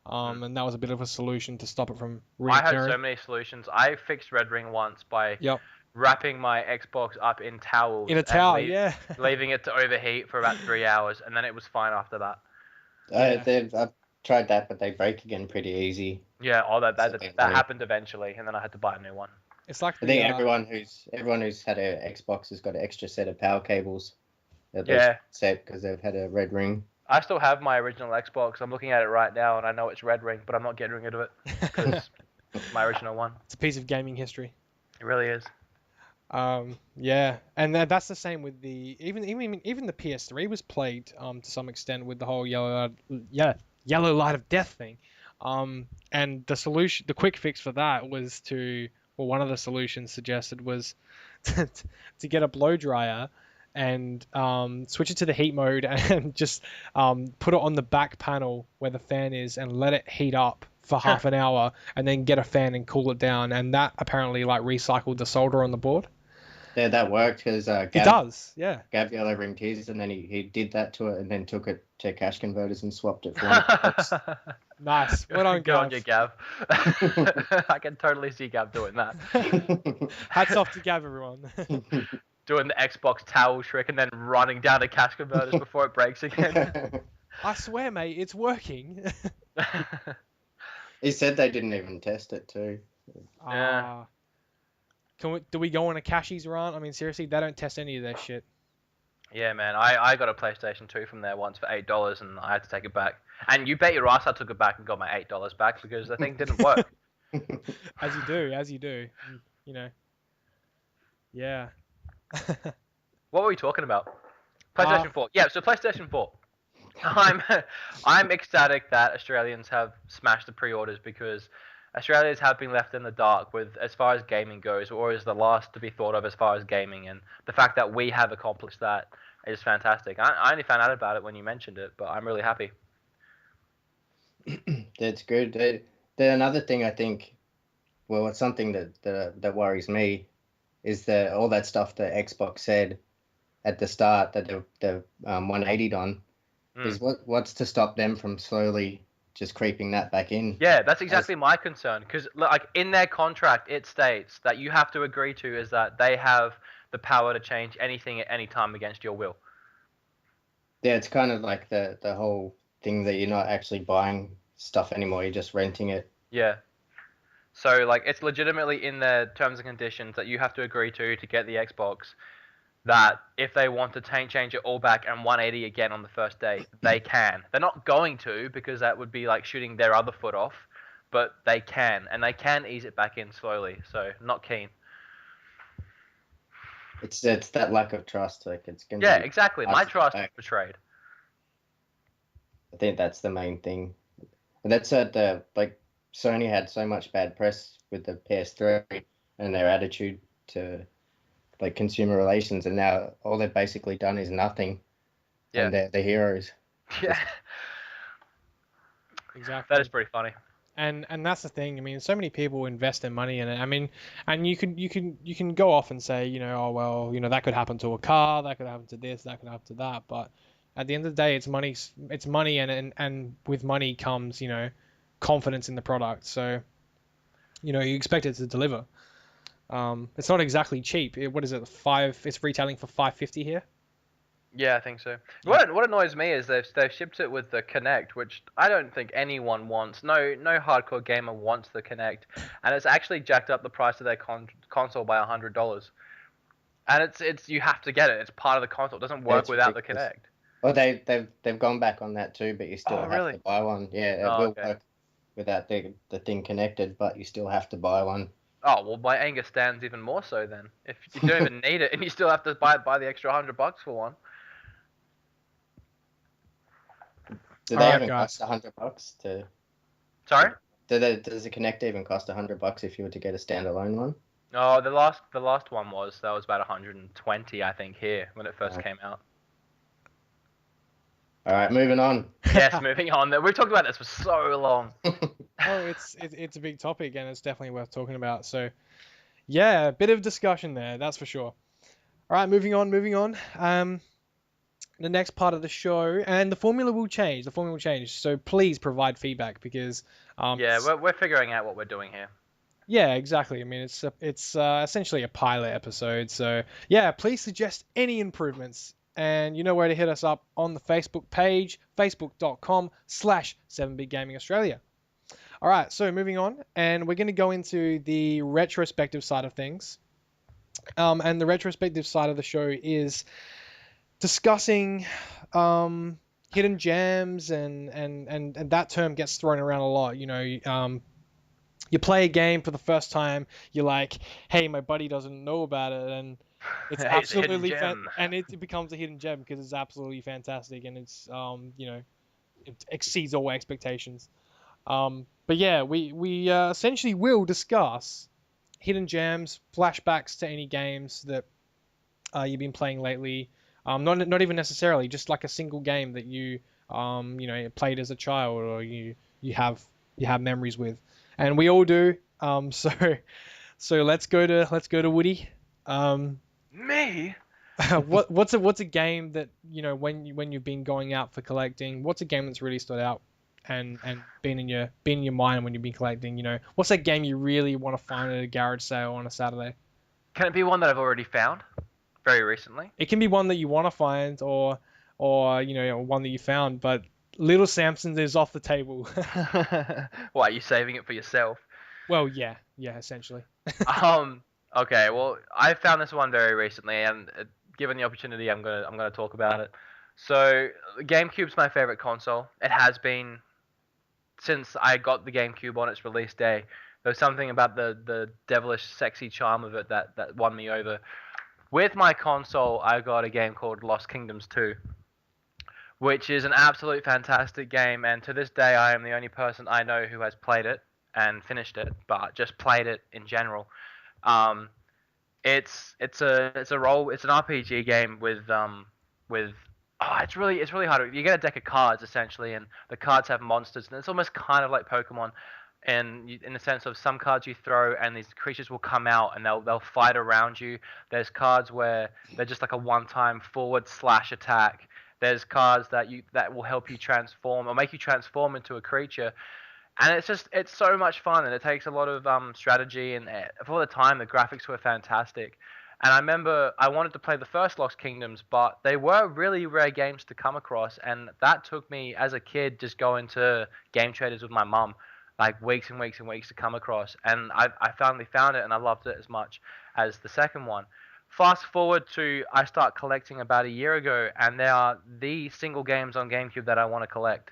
Mm. And that was a bit of a solution to stop it from I had reoccurring. so many solutions. I fixed Red Ring once by Yep. wrapping my Xbox up in In a towels and tower, yeah. leaving it to overheat for about 3 hours, and then it was fine after that. Yeah. I've tried that, but they break again pretty easy. Yeah, all that It's a that, bit that funny. happened eventually, and then I had to buy a new one. It's like I the think everyone who's had an Xbox has got an extra set of power cables that they Yeah, set because they've had a red ring. I still have my original Xbox. I'm looking at it right now, and I know it's Red Ring, but I'm not getting rid of it because it's my original one. it's a piece of gaming history. It really is. Yeah, and that's the same with the even the PS3 was plagued to some extent with the whole yellow light of death thing. And the quick fix for that was one of the solutions suggested was to get a blow dryer and switch it to the heat mode and just put it on the back panel where the fan is and let it heat up for half an hour and then get a fan and cool it down, and that apparently like recycled the solder on the board. Yeah, that worked because It does, yeah. Gab yellow ringed his, and then he did that to it, and then took it to cash converters and swapped it for $100. Nice. Well done, Good on Gav. you, Gav. I can totally see Gav doing that. Hats off to Gav, everyone. Doing the Xbox towel trick and then running down the cash converters before it breaks again. I swear, mate, it's working. He said they didn't even test it too. Yeah. Do we go on a cashies rant? I mean, seriously, they don't test any of their shit. Yeah, man. I got a PlayStation 2 from there once for $8 and I had to take it back. And you bet your ass I took it back and got my $8 back because the thing didn't work. As you do. You know. Yeah. What were we talking about? PlayStation 4. Yeah, so PlayStation 4. I'm ecstatic that Australians have smashed the pre-orders because Australians have been left in the dark with as far as gaming goes, or is the last to be thought of as far as gaming, and the fact that we have accomplished that is fantastic. I only found out about it when you mentioned it, but I'm really happy. That's good. Then another thing I think, well, it's something that worries me, is that all that stuff that Xbox said at the start that they've 180'd on, is what's to stop them from slowly just creeping that back in. Yeah, that's exactly my concern because like in their contract it states that you have to agree to is that they have the power to change anything at any time against your will. Yeah, it's kind of like the whole thing that you're not actually buying stuff anymore, you're just renting it. Yeah. So like it's legitimately in their terms and conditions that you have to agree to get the Xbox, that if they want to change it all back and 180 again on the first day, they can. They're not going to because that would be like shooting their other foot off, but they can, and they can ease it back in slowly. So not keen. It's that lack of trust. Like it's gonna. Yeah, be exactly. hard My to trust get is back. betrayed. I think that's the main thing. And that's the like Sony had so much bad press with the PS3 and their attitude to like consumer relations, and now all they've basically done is nothing. Yeah. And they're the heroes. Yeah. Exactly. That is pretty funny. And that's the thing. I mean, so many people invest their money in it. I mean, and you can go off and say, oh well, that could happen to a car, that could happen to this, that could happen to that. But at the end of the day, it's money. It's money, and with money comes, confidence in the product. So, you expect it to deliver. It's not exactly cheap. What is it? It's retailing for $550 here. Yeah, I think so. What annoys me is they've shipped it with the Kinect, which I don't think anyone wants. No hardcore gamer wants the Kinect, and it's actually jacked up the price of their console by $100. And it's you have to get it. It's part of the console. It doesn't work without ridiculous. the Kinect. Well, they've gone back on that too, but you still have to buy one. Yeah, it will work without the thing connected, but you still have to buy one. Oh well, my anger stands even more so then. If you don't even need it and you still have to buy the extra $100 for one. Do they even cost $100 to? Sorry? Does the Kinect even cost $100 if you were to get a standalone one? Oh, the last one was about 120, I think, here when it first came out. All right, moving on. Yes, moving on. We've talked about this for so long. Oh, it's a big topic and it's definitely worth talking about. So, yeah, a bit of discussion there, that's for sure. All right, moving on. The next part of the show, and the formula will change. So please provide feedback because Yeah, we're figuring out what we're doing here. yeah, exactly. I mean, it's essentially a pilot episode. So yeah, please suggest any improvements, and you know where to hit us up on the Facebook page, facebook.com/7bit gaming Australia. All right, so moving on, and we're going to go into the retrospective side of things. And the retrospective side of the show is discussing hidden gems, and that term gets thrown around a lot. You play a game for the first time, you're like, hey, my buddy doesn't know about it, and it's Hey, it's a hidden absolutely gem. and it becomes a hidden gem because it's absolutely fantastic, and it's it exceeds all expectations. But yeah, we essentially will discuss hidden gems, flashbacks to any games that you've been playing lately. Not even necessarily, just like a single game that played as a child, or you have memories with, and we all do. So let's go to Woody. Me? What's a game that when you've been going out for collecting? What's a game that's really stood out and been in your mind when you've been collecting? What's that game you really want to find at a garage sale on a Saturday? Can it be one that I've already found very recently? It can be one that you want to find, or one that you found, but Little Samson's is off the table. Why are you saving it for yourself? Well, yeah, essentially. Okay, well, I found this one very recently, and given the opportunity, I'm gonna talk about it. So, GameCube's my favorite console. It has been since I got the GameCube on its release day. There was something about the devilish, sexy charm of it that won me over. With my console, I got a game called Lost Kingdoms 2, which is an absolute fantastic game, and to this day, I am the only person I know who has played it and finished it, but just played it in general. Um, it's an RPG game with it's really hard. You get a deck of cards essentially, and the cards have monsters, and it's almost kind of like Pokemon, and in the sense of some cards you throw, and these creatures will come out and they'll fight around you. There's cards where they're just like a one-time forward/slash attack. There's cards that will help you transform or make you transform into a creature, and it's so much fun, and it takes a lot of strategy, and for the time the graphics were fantastic. And I remember I wanted to play the first Lost Kingdoms, but they were really rare games to come across, and that took me as a kid just going to game traders with my mum, like weeks and weeks and weeks to come across. And I finally found it, and I loved it as much as the second one. Fast forward to I start collecting about a year ago, and they are the single games on GameCube that I want to collect.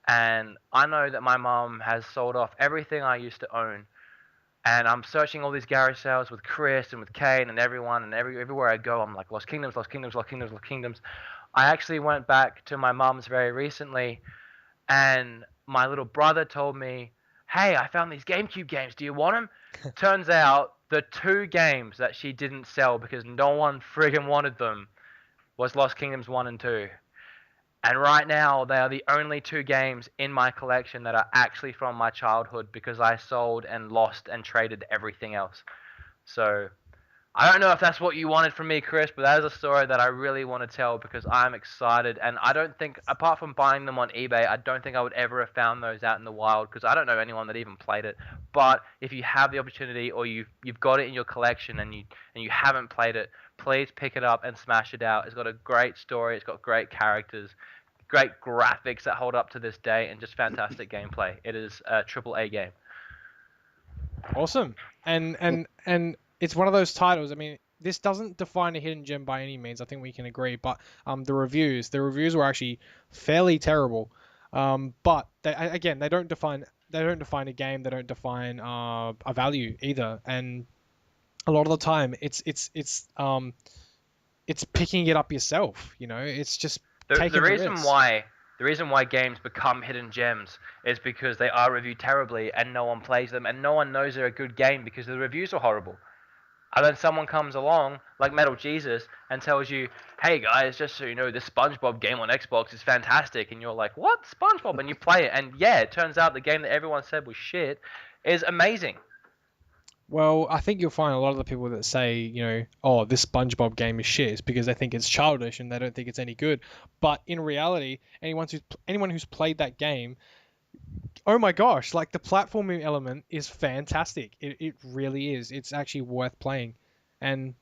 And I know that my mom has sold off everything I used to own. And I'm searching all these garage sales with Chris and with Kane and everyone, and everywhere I go, I'm like, Lost Kingdoms, Lost Kingdoms, Lost Kingdoms, Lost Kingdoms. I actually went back to my mom's very recently, and my little brother told me, hey, I found these GameCube games. Do you want them? Turns out the two games that she didn't sell because no one friggin' wanted them was Lost Kingdoms 1 and 2. And right now, they are the only two games in my collection that are actually from my childhood because I sold and lost and traded everything else. So, I don't know if that's what you wanted from me, Chris, but that is a story that I really want to tell because I'm excited. And I don't think, apart from buying them on eBay, I don't think I would ever have found those out in the wild because I don't know anyone that even played it. But if you have the opportunity or you've got it in your collection and you haven't played it, please pick it up and smash it out. It's got a great story. It's got great characters, great graphics that hold up to this day, and just fantastic gameplay. It is a AAA game. Awesome. And it's one of those titles. I mean, this doesn't define a hidden gem by any means. I think we can agree. But the reviews were actually fairly terrible. But again, they don't define a game. They don't define a value either. And a lot of the time, it's picking it up yourself. It's just The taking the reason risk. why the reason why games become hidden gems is because they are reviewed terribly and no one plays them and no one knows they're a good game because the reviews are horrible. And then someone comes along, like Metal Jesus, and tells you, hey guys, just so you know, this SpongeBob game on Xbox is fantastic. And you're like, what? SpongeBob? And you play it, and yeah, it turns out the game that everyone said was shit is amazing. Well, I think you'll find a lot of the people that say, oh, this SpongeBob game is shit, is because they think it's childish and they don't think it's any good. But in reality, anyone who's played that game, oh my gosh, like the platforming element is fantastic. It really is. It's actually worth playing, and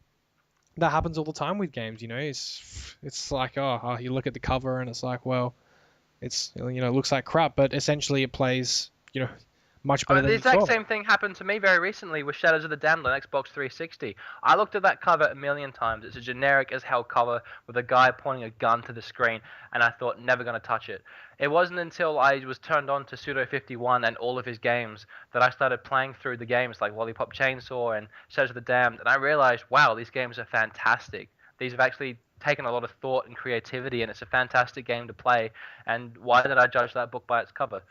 that happens all the time with games. It's like, you look at the cover and it's like, well, it looks like crap, but essentially it plays much better The than you exact thought. same thing happened to me very recently with Shadows of the Damned on Xbox 360. I looked at that cover a million times. It's a generic as hell cover with a guy pointing a gun to the screen, and I thought, never gonna touch it. It wasn't until I was turned on to Pseudo 51 and all of his games that I started playing through the games like Lollipop Chainsaw and Shadows of the Damned, and I realized, wow, these games are fantastic. These have actually taken a lot of thought and creativity, and it's a fantastic game to play. And why did I judge that book by its cover?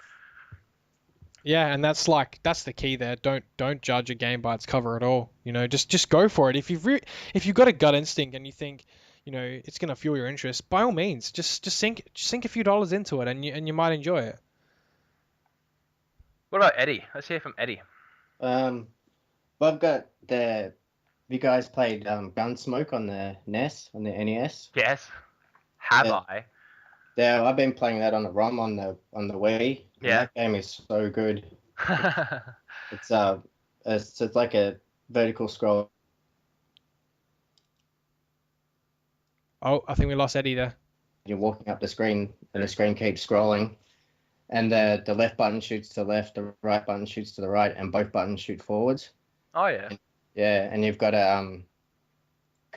Yeah, and that's the key there. Don't judge a game by its cover at all. Just go for it. If you've got a gut instinct and you think, it's gonna fuel your interest, by all means, just sink a few dollars into it, and you might enjoy it. What about Eddie? Let's hear from Eddie. But I've got the. You guys played Gunsmoke on the NES, on the NES? Yes. Have Yeah. I? Yeah, I've been playing that on the ROM on the Wii. And Yeah. that game is so good. It's it's like a vertical scroll. Oh, I think we lost Eddie there. You're walking up the screen, and the screen keeps scrolling. And the left button shoots to the left, the right button shoots to the right, and both buttons shoot forwards. Oh yeah. Yeah, and you've got to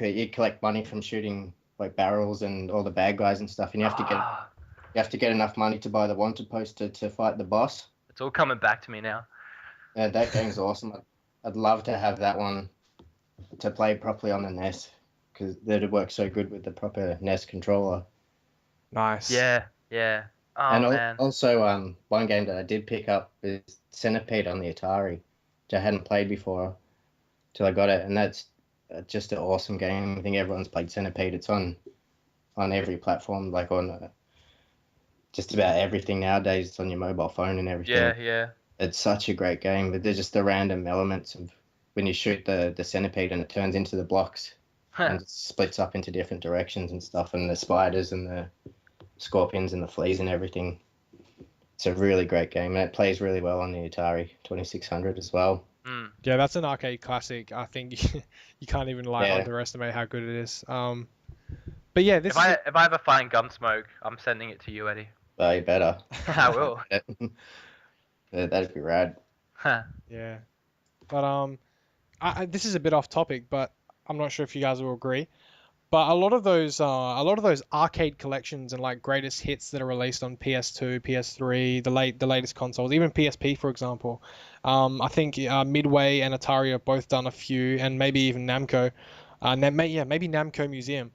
you collect money from shooting like barrels and all the bad guys and stuff, and you have to get enough money to buy the wanted poster to fight the boss. It's all coming back to me now. Yeah, that game's awesome. I'd love to have that one to play properly on the NES because that'd work so good with the proper NES controller. Nice. Yeah, yeah. Oh And man. also, one game that I did pick up is Centipede on the Atari, which I hadn't played before till I got it, and that's just an awesome game. I think everyone's played Centipede. It's on every platform, like on just about everything nowadays. It's on your mobile phone and everything. Yeah, yeah. It's such a great game, but there's just the random elements of when you shoot the centipede and it turns into the blocks and it splits up into different directions and stuff, and the spiders and the scorpions and the fleas and everything. It's a really great game, and it plays really well on the Atari 2600 as well. Mm. Yeah, that's an arcade classic. I think you can't even Yeah. underestimate how good it is. But yeah, If I ever find Gunsmoke, I'm sending it to you, Eddie. Oh, you better. I will. That'd be rad. Yeah, but this is a bit off topic, but I'm not sure if you guys will agree. But a lot of those arcade collections and like greatest hits that are released on PS2, PS3, the latest consoles, even PSP, for example. I think Midway and Atari have both done a few, and maybe even Namco. Maybe Namco Museum.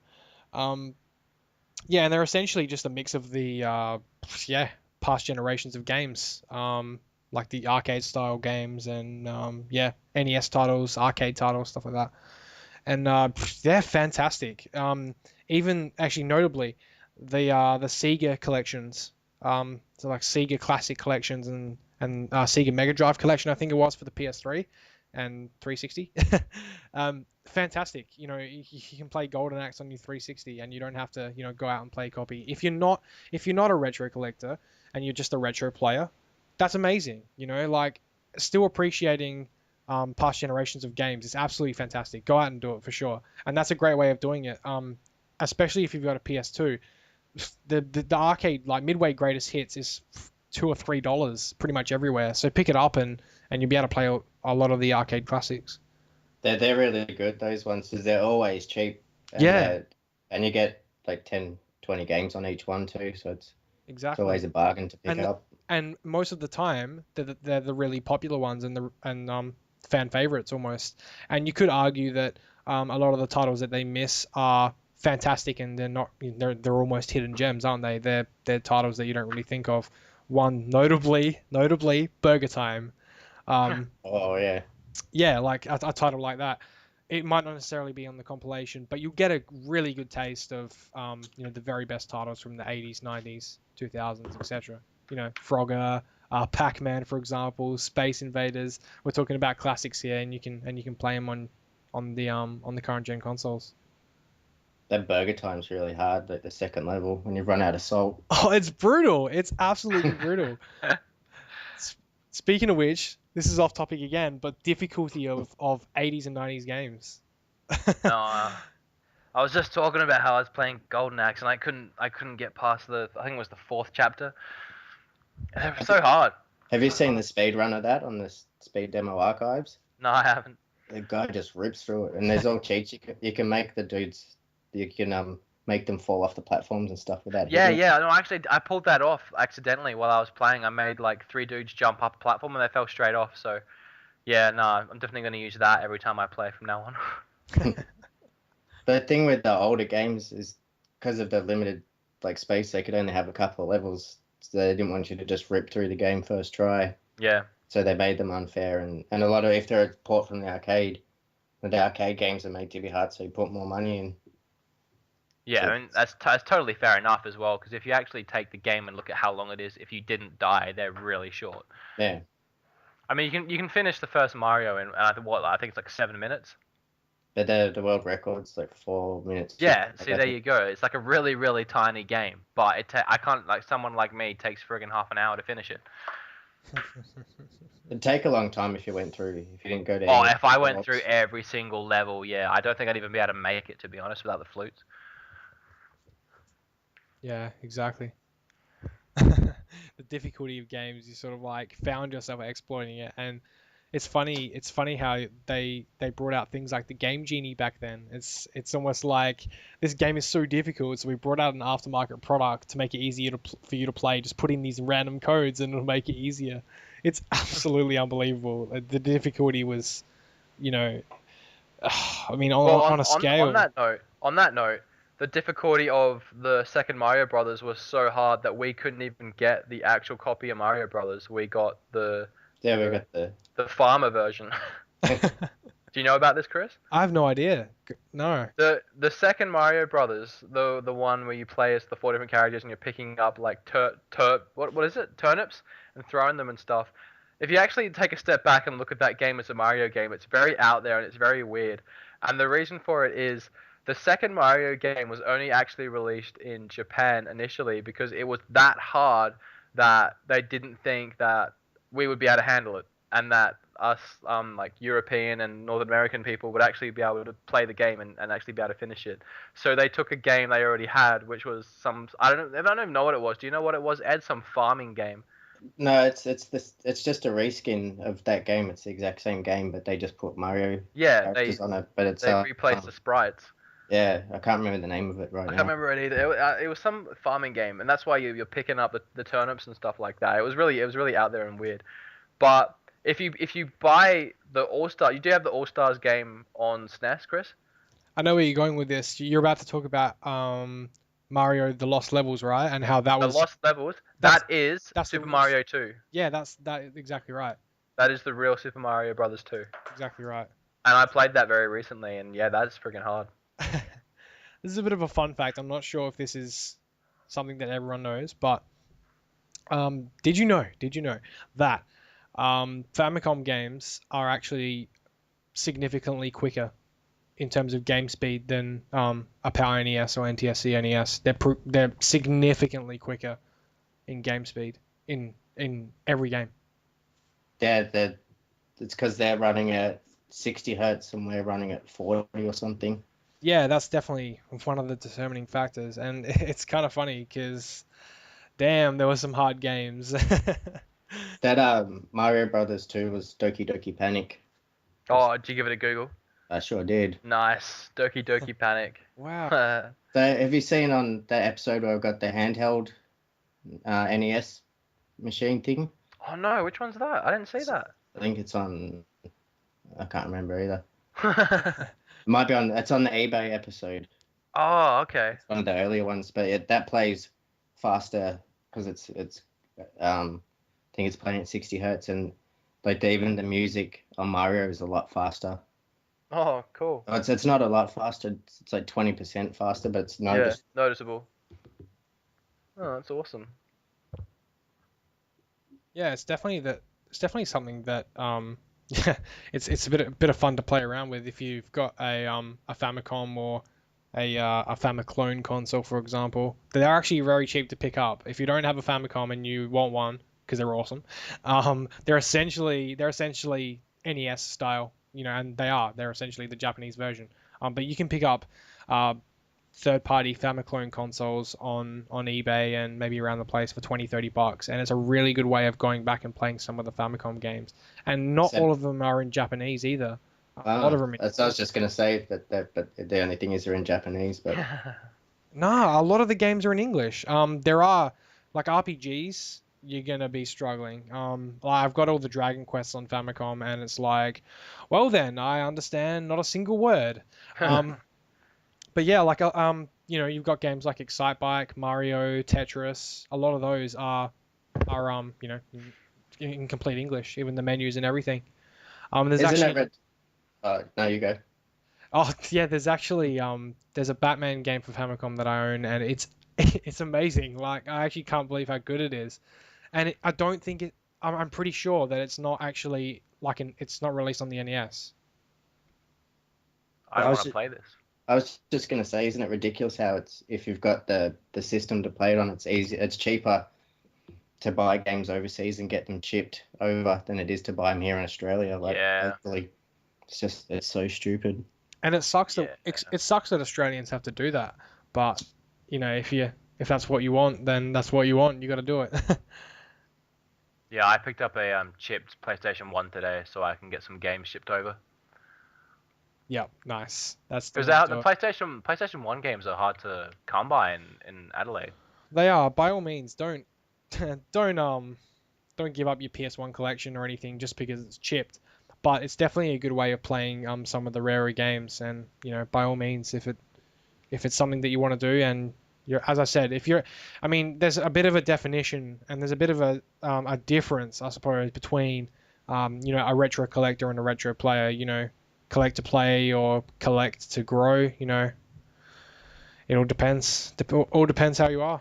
Yeah, and they're essentially just a mix of the past generations of games. Like the arcade style games and NES titles, arcade titles, stuff like that. And they're fantastic. Even actually notably, the Sega collections, so like Sega Classic collections and Sega Mega Drive collection, I think it was for the PS3 and 360. Fantastic. You can play Golden Axe on your 360, and you don't have to go out and play a copy. If you're not a retro collector and you're just a retro player, that's amazing. Like still appreciating past generations of games is absolutely fantastic. Go out and do it for sure, and that's a great way of doing it. Especially if you've got a PS2, the arcade like Midway Greatest Hits is $2 or $3 pretty much everywhere. So pick it up and you'll be able to play a lot of the arcade classics. They're really good, those ones, because they're always cheap. And and you get like 10, 20 games on each one too, so it's always a bargain to pick up. And most of the time, they're the really popular ones and fan favorites almost. And you could argue that a lot of the titles that they miss are fantastic, and they're not. They're almost hidden gems, aren't they? They're titles that you don't really think of. One notably, Burger Time. Oh yeah. Yeah, like a title like that. It might not necessarily be on the compilation, but you'll get a really good taste of the very best titles from the 80s, 90s, 2000s, etc. Frogger, Pac-Man, for example, Space Invaders. We're talking about classics here, and you can play them on the current gen consoles. That burger time's really hard, like the second level when you run out of salt. Oh, it's brutal. It's absolutely brutal. Speaking of which, this is off topic again, but difficulty of 80s and 90s games. No, I was just talking about how I was playing Golden Axe and I couldn't get past I think it was the 4th chapter. They were so hard. Have you seen the speed run of that on the Speed Demo Archives? No, I haven't. The guy just rips through it, and there's all cheats. You can make the dudes, you can make them fall off the platforms and stuff with that. Yeah, yeah. No, actually, I pulled that off accidentally while I was playing. I made like 3 dudes jump up a platform and they fell straight off. So, yeah, no, I'm definitely going to use that every time I play from now on. The thing with the older games is because of the limited like space, they could only have a couple of levels, so they didn't want you to just rip through the game first try. Yeah. So they made them unfair, and a lot of, if they're a port from the arcade games are made to be hard, so you put more money in. Yeah, So- I mean that's totally fair enough as well. Because if you actually take the game and look at how long it is, if you didn't die, they're really short. Yeah. I mean, you can finish the first Mario in I think it's like 7 minutes. But the world record's like 4 minutes. Yeah, see, there you go. It's like a really, really tiny game, but I can't, like, someone like me takes friggin' half an hour to finish it. It'd take a long time if you went through, if you didn't go to. Oh, any if I went levels. through every single level, yeah, I don't think I'd even be able to make it, to be honest, without the flutes. Yeah, exactly. The difficulty of games, you sort of like found yourself exploiting it, and it's funny how they brought out things like the Game Genie back then. It's almost like this game is so difficult, so we brought out an aftermarket product to make it easier for you to play. Just put in these random codes and it'll make it easier. It's absolutely unbelievable. The difficulty was, you know, I mean, on a scale. On that note, the difficulty of the second Mario Brothers was so hard that we couldn't even get the actual copy of Mario Brothers. We got the Yeah, we got the farmer version. Do you know about this, Chris? I have no idea. No. The second Mario Brothers, the one where you play as the 4 different characters and you're picking up like what is it? Turnips and throwing them and stuff. If you actually take a step back and look at that game as a Mario game, it's very out there and it's very weird. And the reason for it is the second Mario game was only actually released in Japan initially because it was that hard that they didn't think that we would be able to handle it, and that us like European and North American people would actually be able to play the game and actually be able to finish it. So they took a game they already had, which was I don't even know what it was. Do you know what it was, Ed? Some farming game. No, it's just a reskin of that game. It's the exact same game, but they just put Mario characters on it. But they replaced the sprites. Yeah, I can't remember the name of it right now. I can't remember it either. It was some farming game, and that's why you're picking up the turnips and stuff like that. It was really out there and weird. But if you buy the All-Star, you do have the All-Stars game on SNES, Chris? I know where you're going with this. You're about to talk about Mario the Lost Levels, right? And how that was the Lost Levels. That's Super Mario 2. Yeah, that's exactly right. That is the real Super Mario Brothers 2. Exactly right. And I played that very recently, and yeah, that's freaking hard. This is a bit of a fun fact. I'm not sure if this is something that everyone knows, but did you know that Famicom games are actually significantly quicker in terms of game speed than a Power NES or NTSC NES? They're significantly quicker in game speed in every game. Yeah, it's because they're running at 60 hertz and we're running at 40 or something. Yeah, that's definitely one of the determining factors, and it's kind of funny because, damn, there were some hard games. That Mario Brothers 2 was Doki Doki Panic. Oh, did you give it a Google? I sure did. Nice. Doki Doki Panic. Wow. So have you seen on that episode where I've got the handheld NES machine thing? Oh no, which one's that? I didn't see that. I think it's on. I can't remember either. It might be on. It's on the eBay episode. Oh, okay. It's one of the earlier ones, but that plays faster because it's. I think it's playing at 60 hertz, and like even the music on Mario is a lot faster. Oh, cool. It's not a lot faster. It's like 20% faster, but it's noticeable. Yeah, noticeable. Oh, that's awesome. Yeah, it's definitely that. It's definitely something that yeah, it's a bit of fun to play around with if you've got a Famicom or a Famiclone console, for example. They're actually very cheap to pick up. If you don't have a Famicom and you want one, because they're awesome, they're essentially NES style, and they're essentially the Japanese version. But you can pick up third-party Famiclone consoles on eBay and maybe around the place for 20-30 bucks, and it's a really good way of going back and playing some of the Famicom games. And not So, all of them are in Japanese either. A lot of them. that's I was just gonna say but the only thing is they're in Japanese, but No, a lot of the games are in English. There are like RPGs. You're gonna be struggling. Like I've got all the Dragon Quests on Famicom, and it's like, well then, I understand not a single word. Um, but yeah, like you've got games like Excite Bike, Mario, Tetris. A lot of those are in complete English, even the menus and everything. There's isn't actually it red? No, you go. Oh yeah, there's a Batman game for Famicom that I own, and it's it's amazing. Like I actually can't believe how good it is, and I don't think it. I'm pretty sure that it's not actually it's not released on the NES. I I want was to play this. I was just gonna say, isn't it ridiculous how it's if you've got the system to play it on, it's cheaper to buy games overseas and get them shipped over than it is to buy them here in Australia. Like, Yeah. locally, it's so stupid. And it sucks that Yeah. it sucks that Australians have to do that. But if that's what you want, then that's what you want. You got to do it. Yeah, I picked up a chipped PlayStation 1 today so I can get some games shipped over. Yep, nice. That's the Because way to the do it. PlayStation 1 games are hard to come by in Adelaide. They are. By all means, don't don't don't give up your PS1 collection or anything just because it's chipped. But it's definitely a good way of playing some of the rarer games, and by all means, if it's something that you want to do, and as I said, I mean, there's a bit of a definition and there's a bit of a difference, I suppose, between a retro collector and a retro player. Collect to play or collect to grow. It all depends. All depends how you are.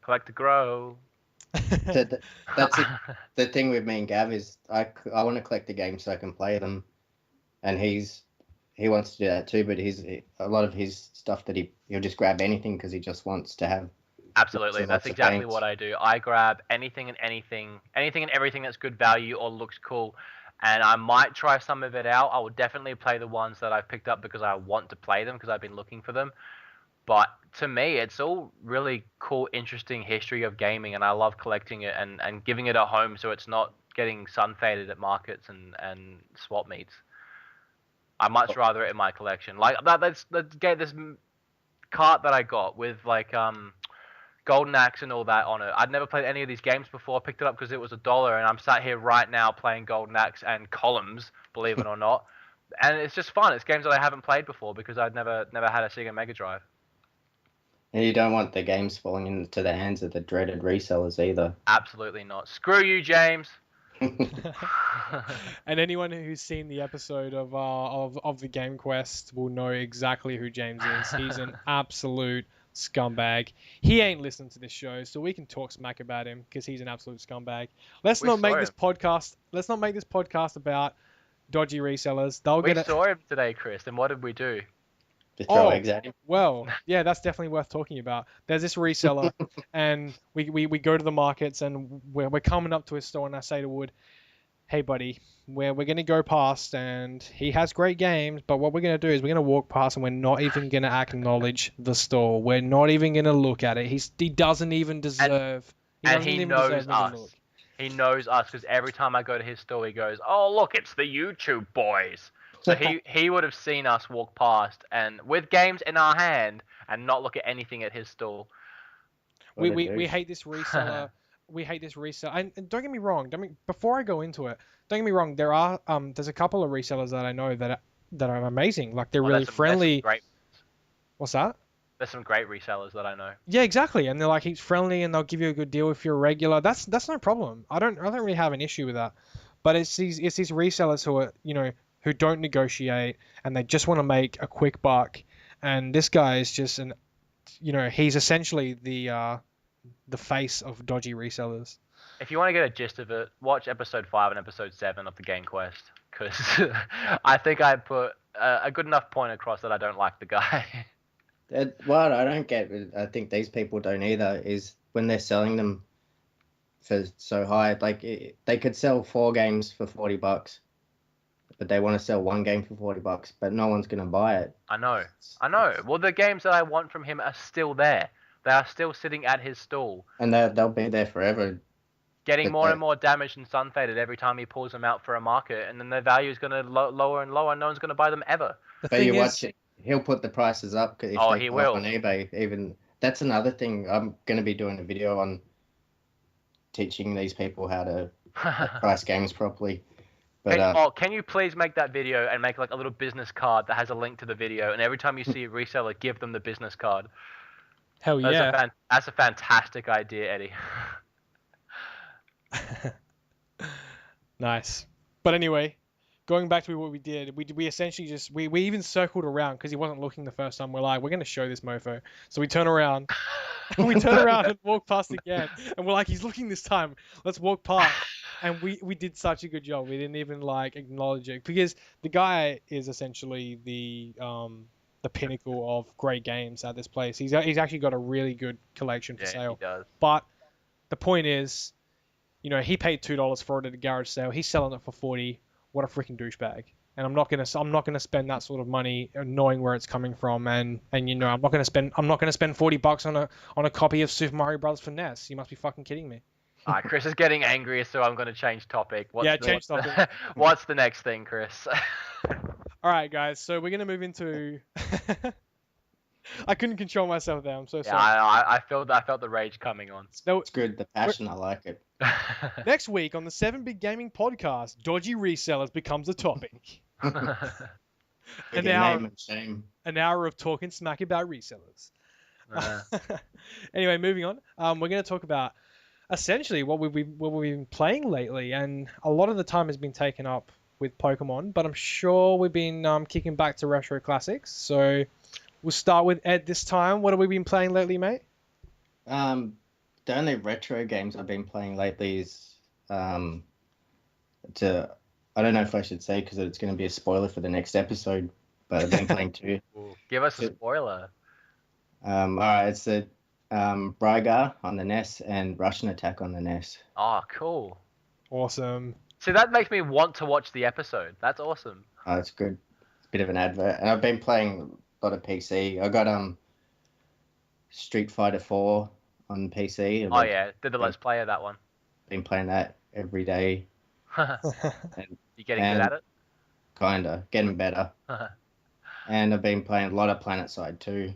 Collect to grow. So that's the thing with me and Gav is I want to collect the games so I can play them, and he wants to do that too. But a lot of his stuff that he'll just grab anything because he just wants to have. Absolutely, lots that's of exactly games. what I do. I grab anything and everything that's good value or looks cool, and I might try some of it out. I will definitely play the ones that I've picked up because I want to play them because I've been looking for them. But to me, it's all really cool, interesting history of gaming, and I love collecting it and giving it a home so it's not getting sun faded at markets and swap meets. I much rather it in my collection. Like let's get this cart that I got with like Golden Axe and all that on it. I'd never played any of these games before. Picked it up because it was $1, and I'm sat here right now playing Golden Axe and Columns, believe it or not. And it's just fun. It's games that I haven't played before because I'd never had a Sega Mega Drive. And you don't want the games falling into the hands of the dreaded resellers either. Absolutely not. Screw you, James. And anyone who's seen the episode of the Game Quest will know exactly who James is. He's an absolute scumbag. He ain't listened to this show, so we can talk smack about him because he's an absolute scumbag. Let's We not make saw this him. podcast. Let's not make this podcast about dodgy resellers. They'll We get it. saw him today, Chris, and what did we do? Just throw Oh, eggs at him. well, yeah, that's definitely worth talking about. There's this reseller, and we go to the markets, and we're coming up to his store, and I say to Wood, hey, buddy, we're going to go past, and he has great games, but what we're going to do is we're going to walk past, and we're not even going to acknowledge the store. We're not even going to look at it. He doesn't even deserve. And he knows us. He knows us because every time I go to his store, he goes, "Oh, look, it's the YouTube boys." So he would have seen us walk past and with games in our hand and not look at anything at his store. We hate this reseller. We hate this reseller. And don't get me wrong. Before I go into it, don't get me wrong. There's a couple of resellers that I know that are amazing. Like they're really friendly. What's that? There's some great resellers that I know. Yeah, exactly. And they're like he's friendly and they'll give you a good deal if you're a regular. That's no problem. I don't really have an issue with that. But it's these resellers who are who don't negotiate and they just want to make a quick buck. And this guy is just he's essentially the face of dodgy resellers. If you want to get a gist of it, watch episode 5 and episode 7 of the Game Quest, because I think I put a good enough point across that I don't like the guy. What I don't get, I think these people don't either, is when they're selling them for so high. Like they could sell 4 games for $40, but they want to sell 1 game for $40, but no one's gonna buy it. I know. Well, the games that I want from him are still there. They are still sitting at his stall, And they'll be there forever. getting But more and more damaged and sun faded every time he pulls them out for a market, and then their value is going to lower and lower. And no one's going to buy them ever. The But thing you is, watch it, he'll put the prices up if Oh, they he go up will. on eBay. Even that's another thing. I'm gonna be doing a video on teaching these people how to price games properly. But Can you please make that video and make like a little business card that has a link to the video, and every time you see a reseller, give them the business card. hell yeah. That's a fantastic idea, Eddie. Nice. But anyway, going back to what we did, we essentially just we even circled around because he wasn't looking the first time. We're like, we're gonna show this mofo. So we turn around and and walk past again. And we're like, he's looking this time. Let's walk past. And we did such a good job. We didn't even like acknowledge it because the guy is essentially the pinnacle of great games at this place. He's actually got a really good collection for Yeah, sale. he does. But the point is, you know, he paid $2 for it at a garage sale. He's selling it for 40. What a freaking douchebag! And I'm not gonna spend that sort of money knowing where it's coming from. And you know, I'm not gonna spend $40 on a copy of Super Mario Bros. For NES. You must be fucking kidding me. Alright, Chris is getting angry, so I'm going to change topic. Change topic. What's the next thing, Chris? All right, guys. So we're gonna move into. I couldn't control myself there. I'm so sorry. I felt the rage coming on. So, it's good. The passion, I like it. next week on the 7 Big Gaming Podcast, dodgy resellers becomes a topic. Name and shame. An hour of talking smack about resellers. Anyway, moving on. We're going to talk about essentially what we've been playing lately, and a lot of the time has been taken up with Pokemon, but I'm sure we've been kicking back to retro classics. So we'll start with Ed this time. What have we been playing lately, mate? The only retro games I've been playing lately is I don't know if I should say because it's going to be a spoiler for the next episode, but I've been playing 2. Give us a spoiler. All right, it's the Rygar on the NES and Russian Attack on the NES. Oh, cool. Awesome. See, that makes me want to watch the episode. That's awesome. Oh, it's good. It's a bit of an advert, and I've been playing a lot of PC. I got Street Fighter 4 on PC. Oh yeah, did the Let's Play of that one. Been playing that every day. You getting good at it? Kinda, getting better. And I've been playing a lot of PlanetSide too.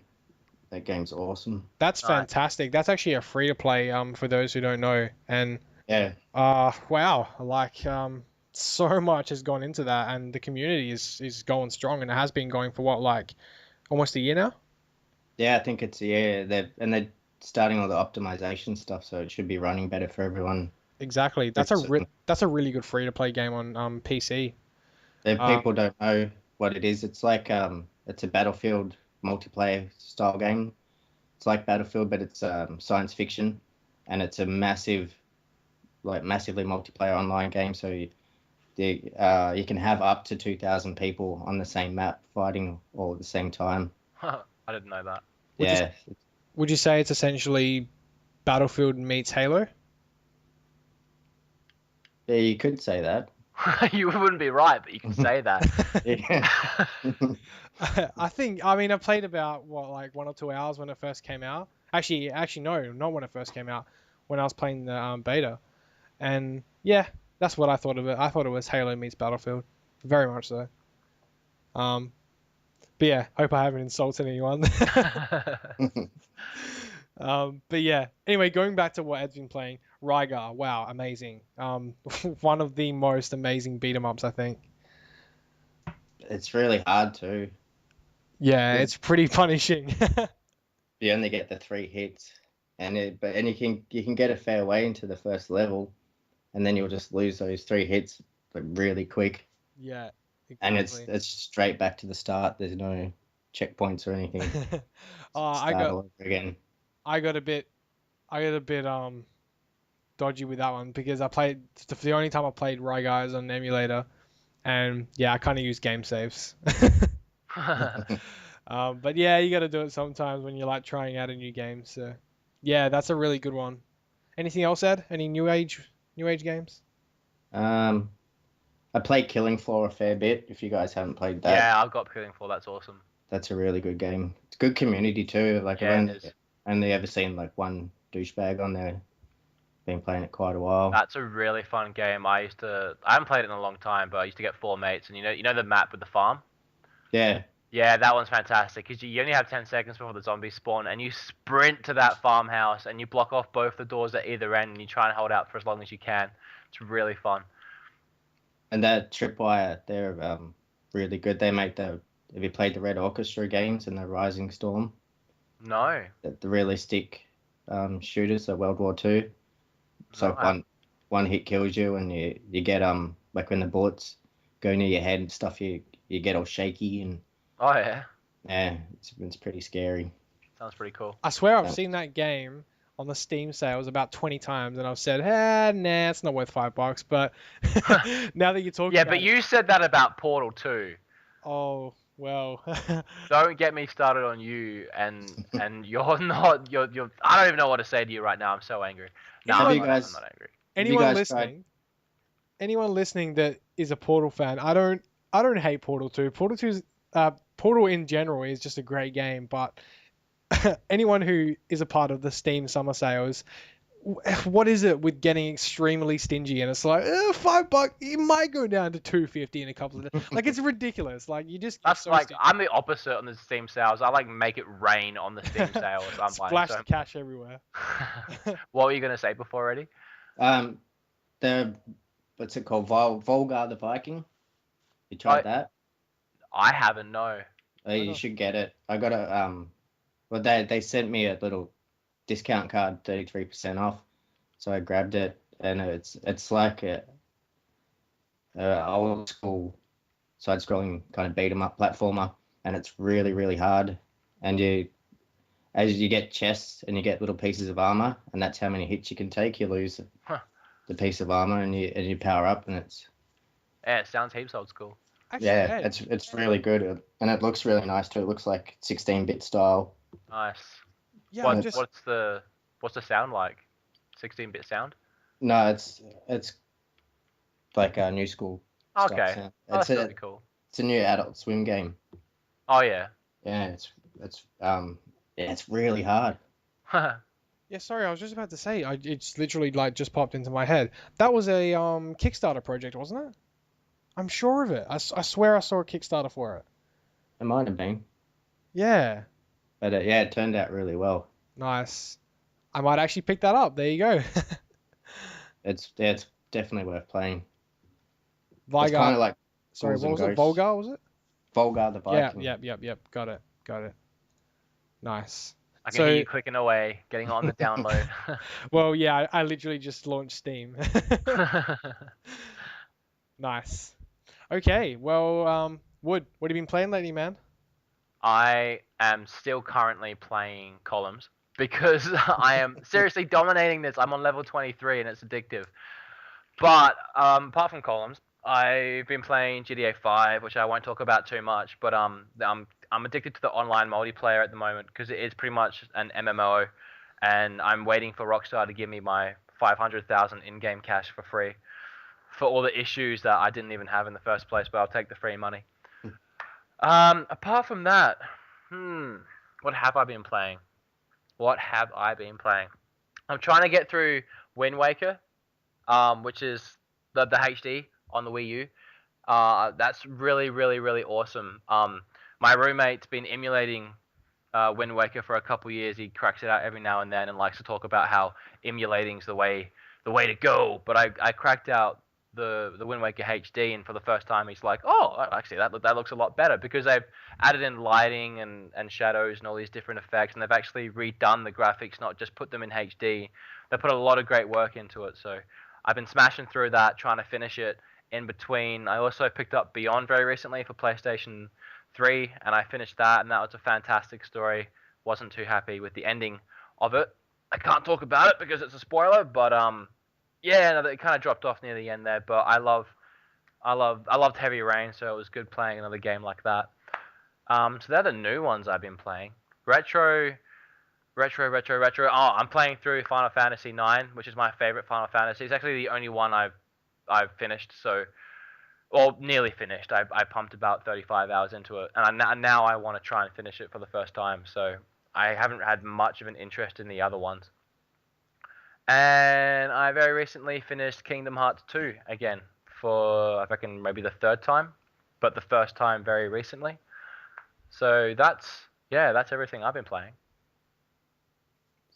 That game's awesome. That's fantastic. That's actually a free to play. For those who don't know, and yeah. Wow, like so much has gone into that, and the community is going strong, and it has been going for what, like almost a year now. Yeah, I think it's a year. They're starting all the optimization stuff, so it should be running better for everyone. Exactly. That's a really good free to play game on PC. People don't know what it is. It's like it's a Battlefield multiplayer style game. It's like Battlefield, but it's science fiction, and it's a massively multiplayer online game. So you can have up to 2,000 people on the same map fighting all at the same time. I didn't know that. Would you say it's essentially Battlefield meets Halo? Yeah, you could say that. You wouldn't be right, but you can say that. I mean, I played about, like 1 or 2 hours when it first came out. Actually, no, not when it first came out. When I was playing the beta. And yeah, that's what I thought of it. I thought it was Halo meets Battlefield. Very much so. But yeah, hope I haven't insulted anyone. But yeah, anyway, going back to what Ed's been playing, Rygar, wow, amazing. One of the most amazing beat 'em ups, I think. It's really hard too. Yeah, it's pretty punishing. You only get the 3 hits, and you can get a fair way into the first level, and then you'll just lose those 3 hits like really quick. Yeah, exactly. And it's straight back to the start. There's no checkpoints or anything. all over again. I got a bit dodgy with that one because it's the only time I played Rye Guys on an emulator, and yeah, I kind of use game saves. But yeah, you got to do it sometimes when you're like trying out a new game. So yeah, that's a really good one. Anything else, Ed? Any new age games? I played Killing Floor a fair bit. If you guys haven't played that, Yeah, I've got Killing Floor. That's awesome. that's a really good game. It's good community too. Like Yeah, I've it is. only ever seen like one douchebag on there. Been playing it quite a while. That's a really fun game. I haven't played it in a long time, but I used to get 4 mates, and you know the map with the farm. Yeah, Yeah, that one's fantastic because you only have 10 seconds before the zombies spawn, and you sprint to that farmhouse, and you block off both the doors at either end, and you try and hold out for as long as you can. It's really fun. and that Tripwire, they're really good. They make have you played the Red Orchestra games and the Rising Storm? No. The realistic shooters of World War Two. So No, one hit kills you, and you get like when the bullets go near your head and stuff, you get all shaky, and Oh yeah, yeah, it's pretty scary. sounds pretty cool. I swear I've seen that game on the Steam sales about 20 times, and I've said, nah, it's not worth $5. But now that you're talking Yeah, about but you said that about Portal 2. oh well. Don't get me started on you, and you're not you're. I don't even know what to say to you right now. I'm so angry. No, Have I'm you not, guys- I'm not angry. Anyone listening that is a Portal fan, I don't hate Portal 2. Portal in general is just a great game, but anyone who is a part of the Steam summer sales, what is it with getting extremely stingy? And it's like $5, it might go down to $2.50 in a couple of days. Like it's ridiculous. Like you're That's so like stingy. I'm the opposite on the Steam sales. I like make it rain on the Steam sales. I'm buying. Splash So. cash everywhere. What were you gonna say before, Eddie? The what's it called? Volgar the Viking. You tried that? I haven't. No. You should get it. I got a well they sent me a little discount card, 33% off, so I grabbed it, and it's like a old school side-scrolling kind of beat 'em up platformer, and it's really really hard. And as you get chests and you get little pieces of armor, and that's how many hits you can take, you lose the piece of armor, and you power up, and it's Yeah, it sounds heaps old school. Actually, yeah, Ed, it's really good, and it looks really nice too. It looks like 16-bit style. Nice. yeah, What's the sound like? 16-bit sound? No, it's like a new school style Okay. sound. Oh, that's really cool. It's a new Adult Swim game. Oh yeah. Yeah, it's really hard. Yeah, sorry, I was just about to say, it's literally like just popped into my head. That was a Kickstarter project, wasn't it? I'm sure of it. I swear I saw a Kickstarter for it. It might have been, Yeah, but yeah, it turned out really well. nice. I might actually pick that up. There you go. It's definitely worth playing. It's Vigar. kind of like Sorry, Ghouls what and was it? Ghosts. Volgar, was it? Volgar the Yeah, Viking. yep. Got it. Nice. I can So- hear you clicking away, getting on the download. Well, yeah, I literally just launched Steam. Nice. Okay, well, Wood, what have you been playing lately, man? I am still currently playing Columns because I am seriously dominating this. I'm on level 23 and it's addictive. But apart from Columns, I've been playing GTA 5, which I won't talk about too much. But I'm addicted to the online multiplayer at the moment because it is pretty much an MMO, and I'm waiting for Rockstar to give me my 500,000 in-game cash for free for all the issues that I didn't even have in the first place. But I'll take the free money. Apart from that, what have I been playing? I'm trying to get through Wind Waker, which is the HD on the Wii U. That's really, really, really awesome. My roommate's been emulating Wind Waker for a couple years. He cracks it out every now and then and likes to talk about how emulating's the way to go. But I cracked out the Wind Waker HD, and for the first time he's like, oh, actually that looks a lot better because they've added in lighting and shadows and all these different effects, and they've actually redone the graphics, not just put them in HD. They put a lot of great work into it. So I've been smashing through that, trying to finish it. In between, I also picked up Beyond very recently for PlayStation 3, and I finished that, and that was a fantastic story. Wasn't too happy with the ending of it. I can't talk about it because it's a spoiler, but Yeah, no, it kind of dropped off near the end there, but I loved Heavy Rain, so it was good playing another game like that. So they're the new ones I've been playing. Retro. Oh, I'm playing through Final Fantasy IX, which is my favorite Final Fantasy. It's actually the only one I've finished, so or nearly finished. I pumped about 35 hours into it, and now I want to try and finish it for the first time. So I haven't had much of an interest in the other ones. And I very recently finished Kingdom Hearts 2 again for I reckon maybe the third time, but the first time very recently. So that's everything I've been playing.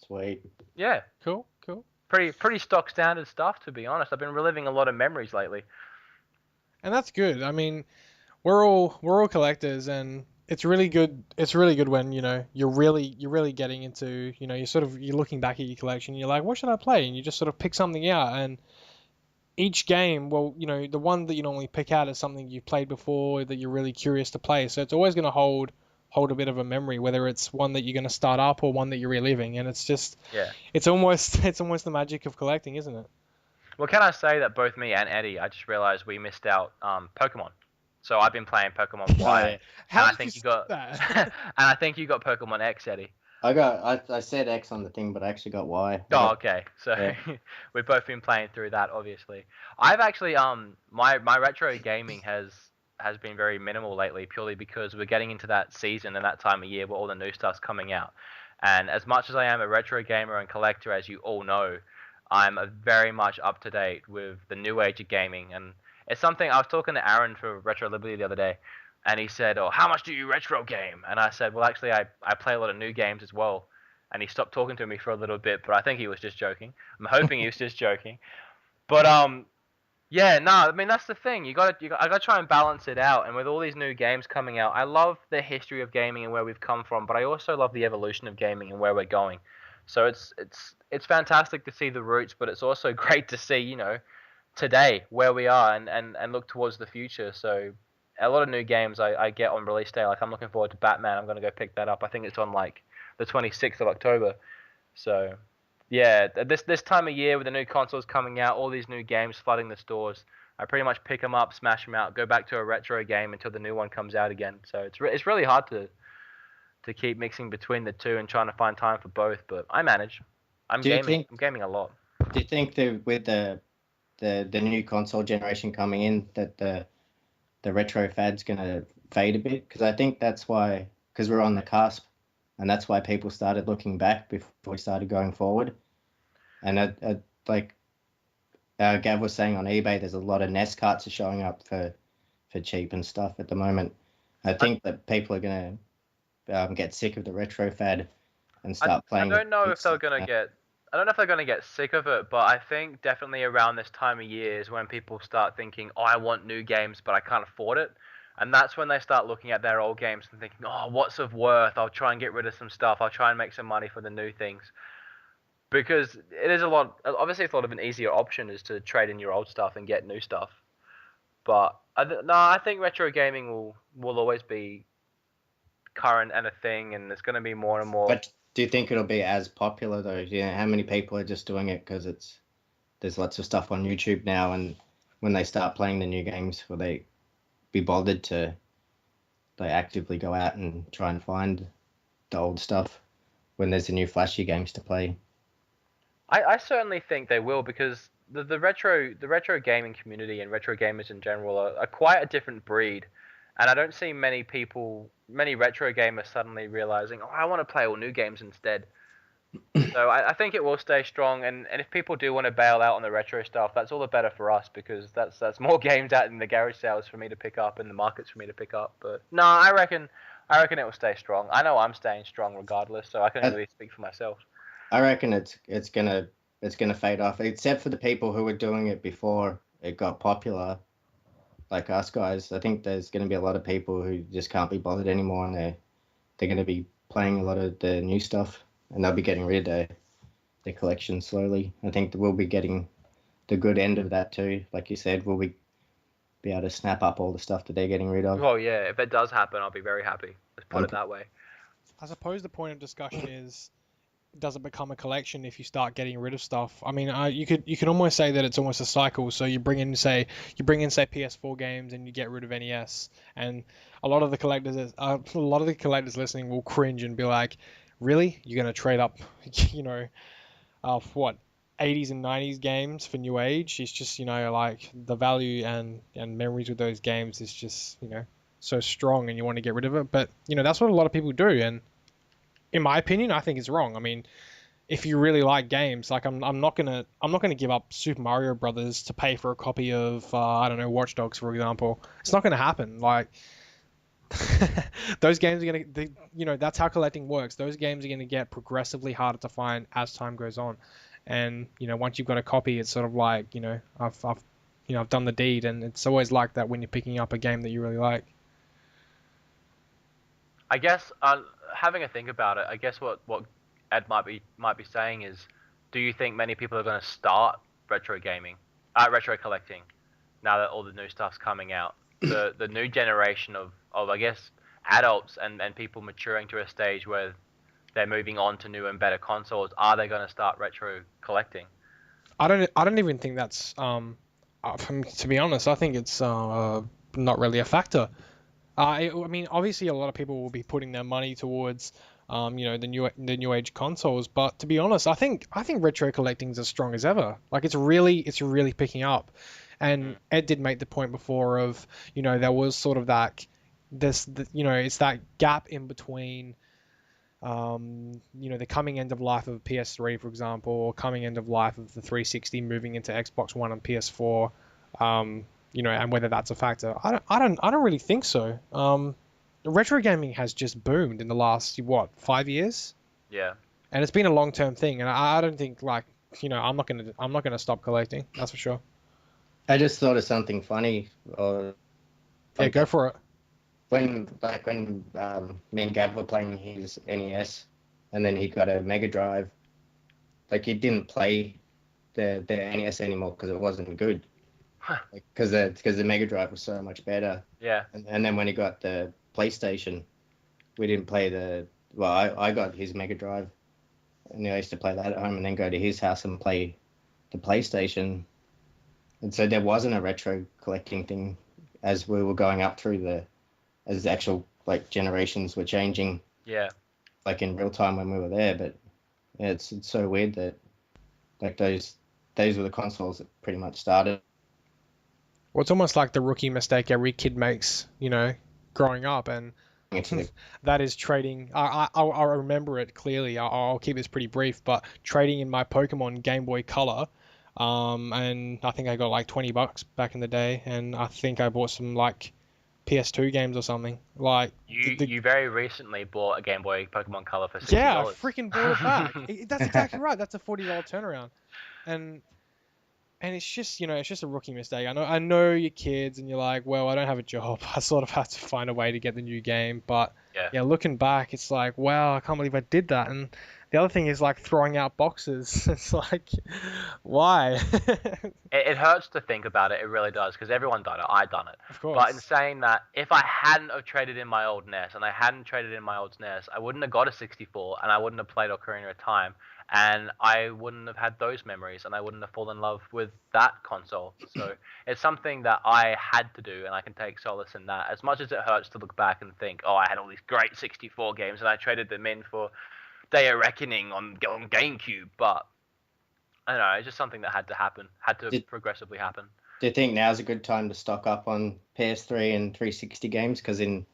Sweet. Yeah, Cool. pretty stock standard stuff, to be honest. I've been reliving a lot of memories lately. And that's good. I mean, we're all collectors, and it's really good. It's really good when you're really getting into you're looking back at your collection. You're like, what should I play? And you just sort of pick something out. And each game, well, the one that you normally pick out is something you've played before that you're really curious to play. So it's always going to hold a bit of a memory, whether it's one that you're going to start up or one that you're reliving. And Yeah. it's almost the magic of collecting, isn't it? Well, can I say that both me and Eddie, I just realized we missed out Pokemon. So I've been playing Pokemon Y, Right. How and I did you think you skip got, that? and I think you got Pokemon X, Eddie. I said X on the thing, but I actually got Y. I Oh, got, okay. So yeah. we've both been playing through that, obviously. I've actually my retro gaming has been very minimal lately, purely because we're getting into that season and that time of year where all the new stuff's coming out. And as much as I am a retro gamer and collector, as you all know, I'm a very much up to date with the new age of gaming. And it's something I was talking to Aaron for Retro Liberty the other day, and he said, "Oh, how much do you retro game?" And I said, "Well, actually, I play a lot of new games as well." And he stopped talking to me for a little bit, but I think he was just joking. I'm hoping he was just joking. But yeah, no, I mean that's the thing. I gotta try and balance it out. And with all these new games coming out, I love the history of gaming and where we've come from, but I also love the evolution of gaming and where we're going. So it's fantastic to see the roots, but it's also great to see today where we are and look towards the future. So a lot of new games I get on release day. Like I'm looking forward to Batman. I'm gonna go pick that up. I think it's on like the 26th of October. So yeah, this time of year with the new consoles coming out, all these new games flooding the stores, I pretty much pick them up, smash them out, go back to a retro game until the new one comes out again. So it's really hard to keep mixing between the two and trying to find time for both, but I manage. I'm Do you gaming. think I'm gaming a lot. do you think that with the new console generation coming in that the retro fad's gonna fade a bit? Because I think that's why, because we're on the cusp, and that's why people started looking back before we started going forward. And like Gav was saying on eBay, there's a lot of NES carts are showing up for cheap and stuff at the moment. I think that people are gonna get sick of the retro fad and start playing. I don't know the if they're stuff gonna now. get. I don't know if they're gonna get sick of it, but I think definitely around this time of year is when people start thinking, "Oh, I want new games, but I can't afford it," and that's when they start looking at their old games and thinking, "Oh, what's of worth? I'll try and get rid of some stuff. I'll try and make some money for the new things." Because it is a lot. Obviously, it's a lot of an easier option is to trade in your old stuff and get new stuff. But no, I think retro gaming will always be current and a thing, and there's going to be more and more. But do you think it'll be as popular though? How many people are just doing it because there's lots of stuff on YouTube now, and when they start playing the new games, will they be bothered to actively go out and try and find the old stuff when there's the new flashy games to play? I certainly think they will because the retro gaming community and retro gamers in general are quite a different breed, and I don't see many retro gamers suddenly realizing, oh, I want to play all new games instead. So I think it will stay strong, and if people do want to bail out on the retro stuff, that's all the better for us because that's more games out in the garage sales for me to pick up and the markets for me to pick up. But no, I reckon it will stay strong. I know I'm staying strong regardless, so I can really speak for myself. I reckon it's gonna fade off, except for the people who were doing it before it got popular, like us guys. I think there's gonna be a lot of people who just can't be bothered anymore, and they're gonna be playing a lot of the new stuff, and they'll be getting rid of their collection slowly. I think that we'll be getting the good end of that too. Like you said, we'll be able to snap up all the stuff that they're getting rid of. Well, yeah, if it does happen, I'll be very happy. Let's put it that way. I suppose the point of discussion is does it become a collection if you start getting rid of stuff? I mean, you could almost say that it's almost a cycle. So you bring in say PS4 games and you get rid of NES, and a lot of the collectors listening will cringe and be like, really, you're gonna trade up, you know, what 80s and 90s games for new age? It's just, like the value and memories with those games is just, so strong, and you want to get rid of it. But that's what a lot of people do, and in my opinion, I think it's wrong. I mean, if you really like games, like I'm not gonna give up Super Mario Brothers to pay for a copy of I don't know, Watch Dogs, for example. It's not gonna happen. Like those games are that's how collecting works. Those games are gonna get progressively harder to find as time goes on, and once you've got a copy, it's sort of like I've done the deed, and it's always like that when you're picking up a game that you really like. I guess having a think about it, I guess what Ed might be saying is, do you think many people are going to start retro gaming, retro collecting, now that all the new stuff's coming out? The new generation of I guess adults and people maturing to a stage where they're moving on to new and better consoles. Are they going to start retro collecting? I don't even think that's to be honest, I think it's not really a factor. I mean, obviously, a lot of people will be putting their money towards, the new age consoles. But to be honest, I think retro collecting is as strong as ever. Like it's really picking up. And Ed did make the point before of, there was sort of it's that gap in between, the coming end of life of PS3, for example, or coming end of life of the 360, moving into Xbox One and PS4. And whether that's a factor. I don't really think so. Retro gaming has just boomed in the last, what, 5 years? Yeah. And it's been a long-term thing, and I don't think, like, I'm not gonna stop collecting. That's for sure. I just thought of something funny. Or Yeah, go for it. when me and Gav were playing his NES, and then he got a Mega Drive. Like, he didn't play the NES anymore because it wasn't good. Because the Mega Drive was so much better. Yeah. And then when he got the PlayStation, we didn't play well, I got his Mega Drive, and I used to play that at home, and then go to his house and play the PlayStation. And so there wasn't a retro collecting thing as we were going up through as the actual, like, generations were changing. Yeah. Like in real time when we were there. But yeah, it's so weird that, like, those were the consoles that pretty much started. Well, it's almost like the rookie mistake every kid makes, growing up, and that is trading. I remember it clearly. I'll keep this pretty brief, but trading in my Pokemon Game Boy Color, and I think I got like $20 back in the day, and I think I bought some like PS2 games or something. Like You very recently bought a Game Boy Pokemon Color for $60. yeah, I freaking bought it back. That's exactly right. That's a $40 turnaround, and it's just, it's just a rookie mistake. I know you're kids and you're like, well, I don't have a job. I sort of have to find a way to get the new game. But yeah, looking back, it's like, wow, I can't believe I did that. And the other thing is like throwing out boxes. It's like, why? It hurts to think about it. It really does, because everyone done it. I done it. Of course. But in saying that, if I hadn't have traded in my old NES and I hadn't traded in my old SNES, I wouldn't have got a 64, and I wouldn't have played Ocarina of Time, and I wouldn't have had those memories, and I wouldn't have fallen in love with that console. So it's something that I had to do, and I can take solace in that. As much as it hurts to look back and think, oh, I had all these great 64 games, and I traded them in for Day of Reckoning on GameCube, but I don't know, it's just something that had to happen, progressively happen. Do you think now's a good time to stock up on PS3 and 360 games? Because in,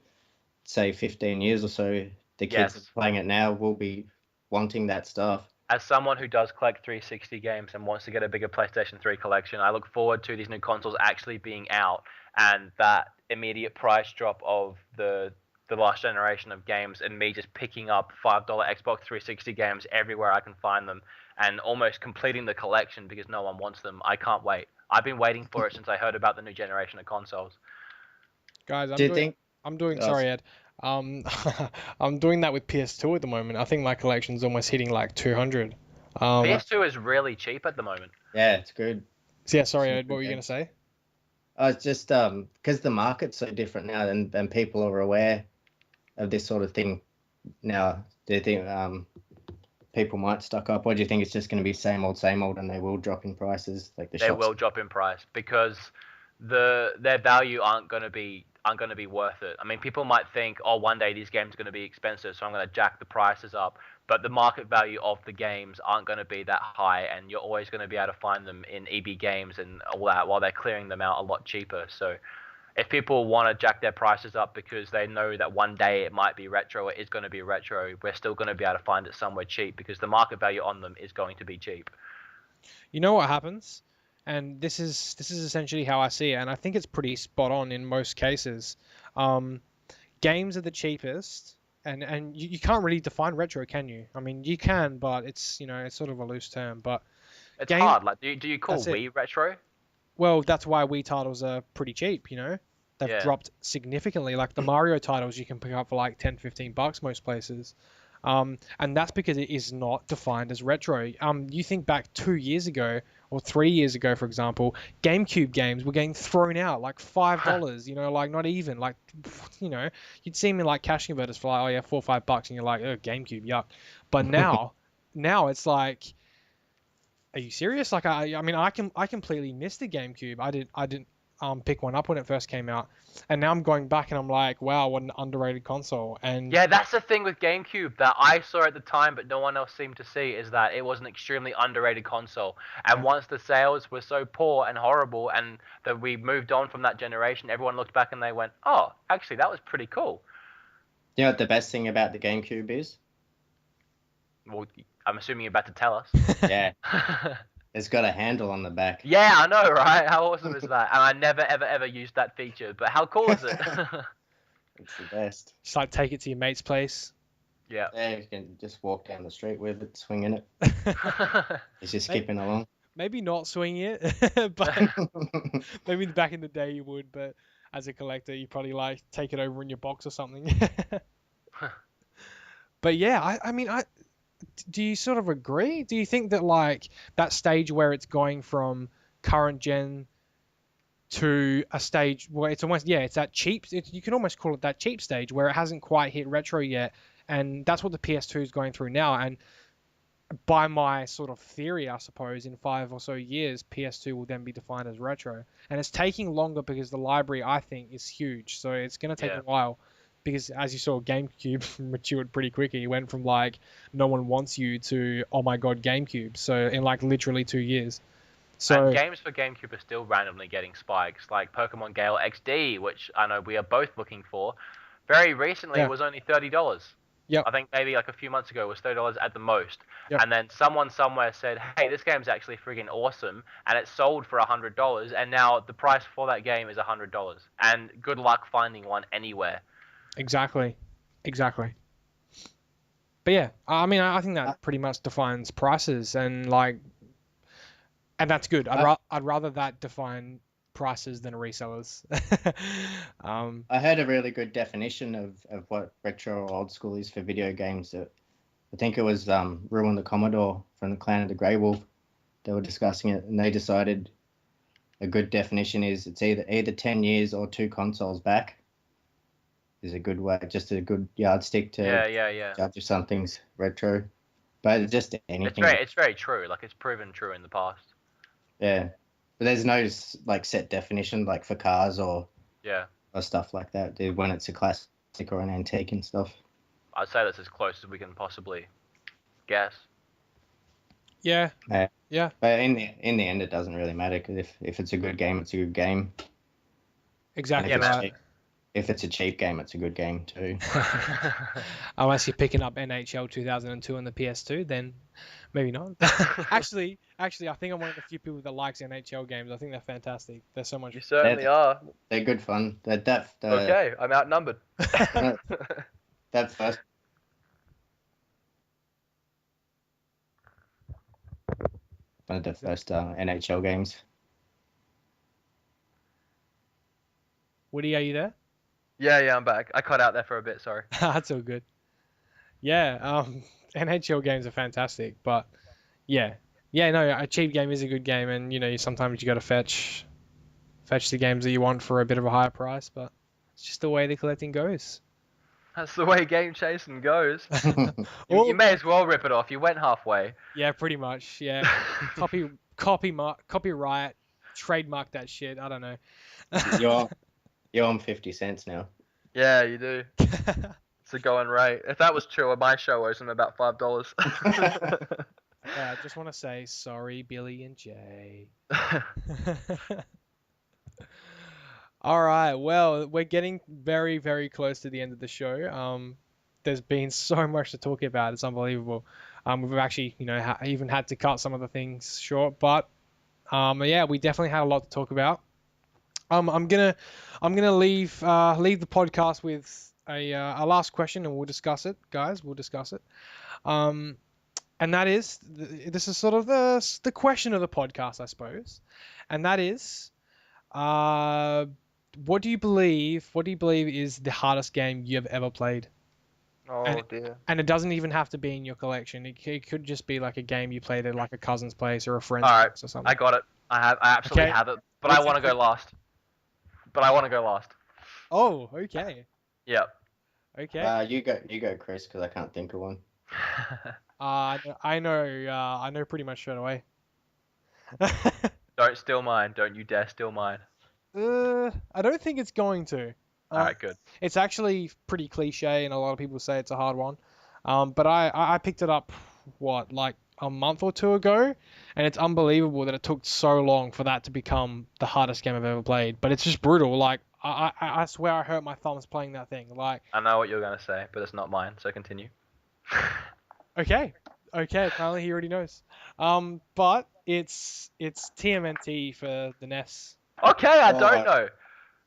say, 15 years or so, the kids playing it now will be wanting that stuff. As someone who does collect 360 games and wants to get a bigger PlayStation 3 collection, I look forward to these new consoles actually being out, and that immediate price drop of the last generation of games, and me just picking up $5 Xbox 360 games everywhere I can find them, and almost completing the collection because no one wants them. I can't wait. I've been waiting for it since I heard about the new generation of consoles. Guys, Oh, sorry, Ed. I'm doing that with PS2 at the moment. I think my collection's almost hitting like 200. PS2 is really cheap at the moment. Yeah, it's good. So yeah, sorry, Ed, what were you gonna say? It's just because the market's so different now, and people are aware of this sort of thing now. Do you think people might stock up, or do you think it's just going to be same old, and they will drop in prices like the They shops? will drop in price because their value aren't going to be worth it. I mean, people might think, oh, one day these games are going to be expensive, so I'm going to jack the prices up. But the market value of the games aren't going to be that high, and you're always going to be able to find them in EB Games and all that while they're clearing them out a lot cheaper. So if people want to jack their prices up because they know that one day it might be retro, it is going to be retro, we're still going to be able to find it somewhere cheap because the market value on them is going to be cheap. You know what happens? And this is essentially how I see it, and I think it's pretty spot on in most cases. Games are the cheapest, and you can't really define retro, can you? I mean, you can, but it's it's sort of a loose term. But It's hard. Like, do you call that's it. Wii retro? Well, that's why Wii titles are pretty cheap. They've Yeah. dropped significantly. Like the Mario titles, you can pick up for like 10, $15 most places. And that's because it is not defined as retro. You think back 2 years ago or 3 years ago, for example, GameCube games were getting thrown out like $5. Like not even like, you'd see them in like cash converters for like, oh yeah, $4 or $5, and you're like, oh, GameCube, yuck. But now it's like, are you serious? Like I mean, I completely missed the GameCube. I didn't pick one up when it first came out, and now I'm going back and I'm like, wow, what an underrated console. And Yeah, that's the thing with GameCube that I saw at the time, but no one else seemed to see, is that it was an extremely underrated console. And once the sales were so poor and horrible, and that we moved on from that generation, everyone looked back and they went, "Oh, actually, that was pretty cool." You know what the best thing about the GameCube is? Well, I'm assuming you're about to tell us. Yeah, it's got a handle on the back. Yeah, I know, right? How awesome is that? And I never, ever, ever used that feature, but how cool is it? It's the best. just like take it to your mate's place. Yeah. Yeah, you can just walk down the street with it, swinging it. It's just skipping along. Maybe not swinging it, but maybe back in the day you would. But as a collector, you probably like take it over in your box or something. But yeah, I mean, do you sort of agree? Do you think that like that stage where it's going from current gen to a stage where it's almost, it's that cheap, you can almost call it that cheap stage where it hasn't quite hit retro yet, and that's what the PS2 is going through now. And by my sort of theory, I suppose, in 5 or so years, PS2 will then be defined as retro. And it's taking longer because the library, I think, is huge. So it's going to take a while because, as you saw, GameCube matured pretty quickly. It went from, like, no one wants you to, oh my god, GameCube. So in, like, literally 2 years. So and games for GameCube are still randomly getting spikes, like Pokemon Gale XD, which I know we are both looking for. Very recently, it was only $30. Yep. I think maybe like a few months ago it was $30 at the most. Yep. And then someone somewhere said, hey, this game's actually friggin' awesome, and it sold for $100, and now the price for that game is $100. And good luck finding one anywhere. Exactly. But yeah, I mean, I think that pretty much defines prices, and like, and that's good. I'd rather that define prices than resellers. I heard a really good definition of what retro or old school is for video games. I think it was Ruin the Commodore from the Clan of the Grey Wolf. They were discussing it, and they decided a good definition is it's either 10 years or 2 consoles back. Is a good way, just a good yardstick to judge if something's retro. But just anything. It's very true. Like, it's proven true in the past. Yeah, but there's no like set definition like for cars or stuff like that, dude, when it's a classic or an antique and stuff. I'd say that's as close as we can possibly guess. Yeah. But in the end, it doesn't really matter, because if it's a good game, it's a good game. Exactly. If it's a cheap game, it's a good game too. Unless you're picking up NHL 2002 on the PS2, then maybe not. Actually, I think I'm one of the few people that likes NHL games. I think they're fantastic. They're so much. You certainly are. They're good fun. Okay, I'm outnumbered. That first. One of the first NHL games. Woody, are you there? Yeah, I'm back. I cut out there for a bit, sorry. That's all good. Yeah, NHL games are fantastic, but no, a cheap game is a good game, and sometimes you got to fetch the games that you want for a bit of a higher price, but it's just the way the collecting goes. That's the way game chasing goes. You Well, may as well rip it off. You went halfway. yeah, pretty much. Yeah, copyright, trademark that shit. I don't know. You're you're on 50 cents now. Yeah, you do. It's a going rate. If that was true, my show owes him about $5. Okay, I just want to say sorry, Billy and Jay. All right, well, we're getting very, very close to the end of the show. There's been so much to talk about. It's unbelievable. We've actually, even had to cut some of the things short, but yeah, we definitely had a lot to talk about. I'm gonna leave the podcast with a last question, and we'll discuss it, guys. We'll discuss it. And that is, this is sort of the question of the podcast, I suppose, and that is, what do you believe? What do you believe is the hardest game you have ever played? Oh dear. And it doesn't even have to be in your collection. It could just be like a game you played at like a cousin's place or a friend's All right, place or something. I got it. I absolutely Okay. have it. But What's I want to go last. Oh, okay. Yep. Okay. You go, Chris, because I can't think of one. I know pretty much straight away. Don't steal mine. Don't you dare steal mine. I don't think it's going to. All right, good. It's actually pretty cliche, and a lot of people say it's a hard one. But I picked it up, like a month or two ago, and it's unbelievable that it took so long for that to become the hardest game I've ever played. But it's just brutal. Like I swear I hurt my thumbs playing that thing. Like, I know what you're gonna say, but it's not mine. So continue. okay, apparently he already knows. But it's TMNT for the NES. Okay, I don't know.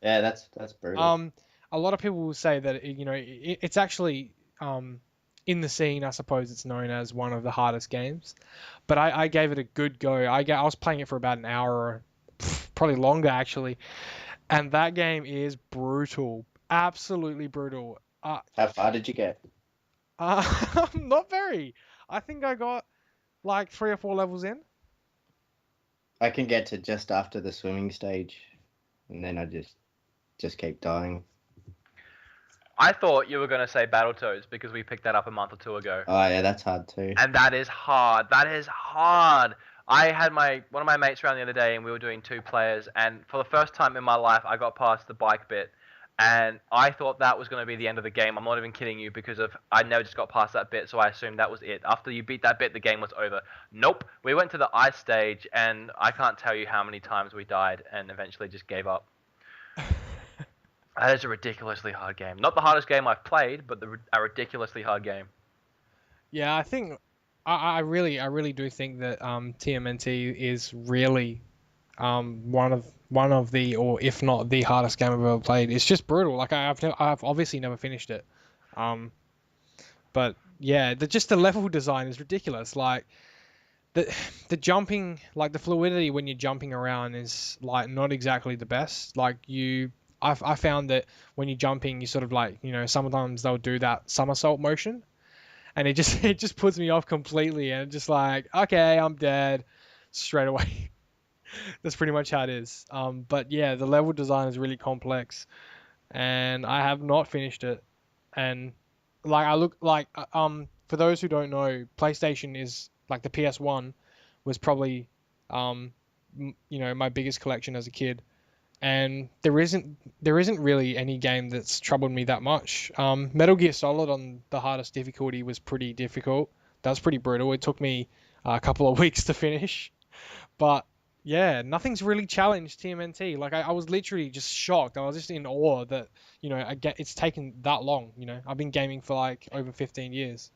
Yeah, that's brutal. A lot of people will say that it's actually in the scene, I suppose it's known as one of the hardest games, but I gave it a good go. I was playing it for about an hour, or probably longer actually, and that game is brutal, absolutely brutal. How far did you get? Not very. I think I got like 3 or 4 levels in. I can get to just after the swimming stage, and then I just keep dying. I thought you were gonna say Battletoads because we picked that up a month or two ago. Oh yeah, that's hard too. And that is hard. That is hard. I had one of my mates around the other day, and we were doing 2 players. And for the first time in my life, I got past the bike bit, and I thought that was going to be the end of the game. I'm not even kidding you, because I never just got past that bit, so I assumed that was it. After you beat that bit, the game was over. Nope. We went to the ice stage, and I can't tell you how many times we died, and eventually just gave up. That is a ridiculously hard game. Not the hardest game I've played, but a ridiculously hard game. Yeah, I think I really do think that TMNT is really one of the, or if not the hardest game I've ever played. It's just brutal. Like I've obviously never finished it. But yeah, just the level design is ridiculous. Like the jumping, like the fluidity when you're jumping around is like not exactly the best. Like I found that when you're jumping, you sort of like, sometimes they'll do that somersault motion, and it just puts me off completely, and just like, okay, I'm dead straight away. That's pretty much how it is. But yeah, the level design is really complex, and I have not finished it. And like for those who don't know, PlayStation is like the PS1 was probably my biggest collection as a kid. And there isn't really any game that's troubled me that much. Metal Gear Solid on the hardest difficulty was pretty difficult. That was pretty brutal. It took me a couple of weeks to finish. But yeah, nothing's really challenged TMNT. Like I was literally just shocked. I was just in awe that it's taken that long. I've been gaming for like over 15 years.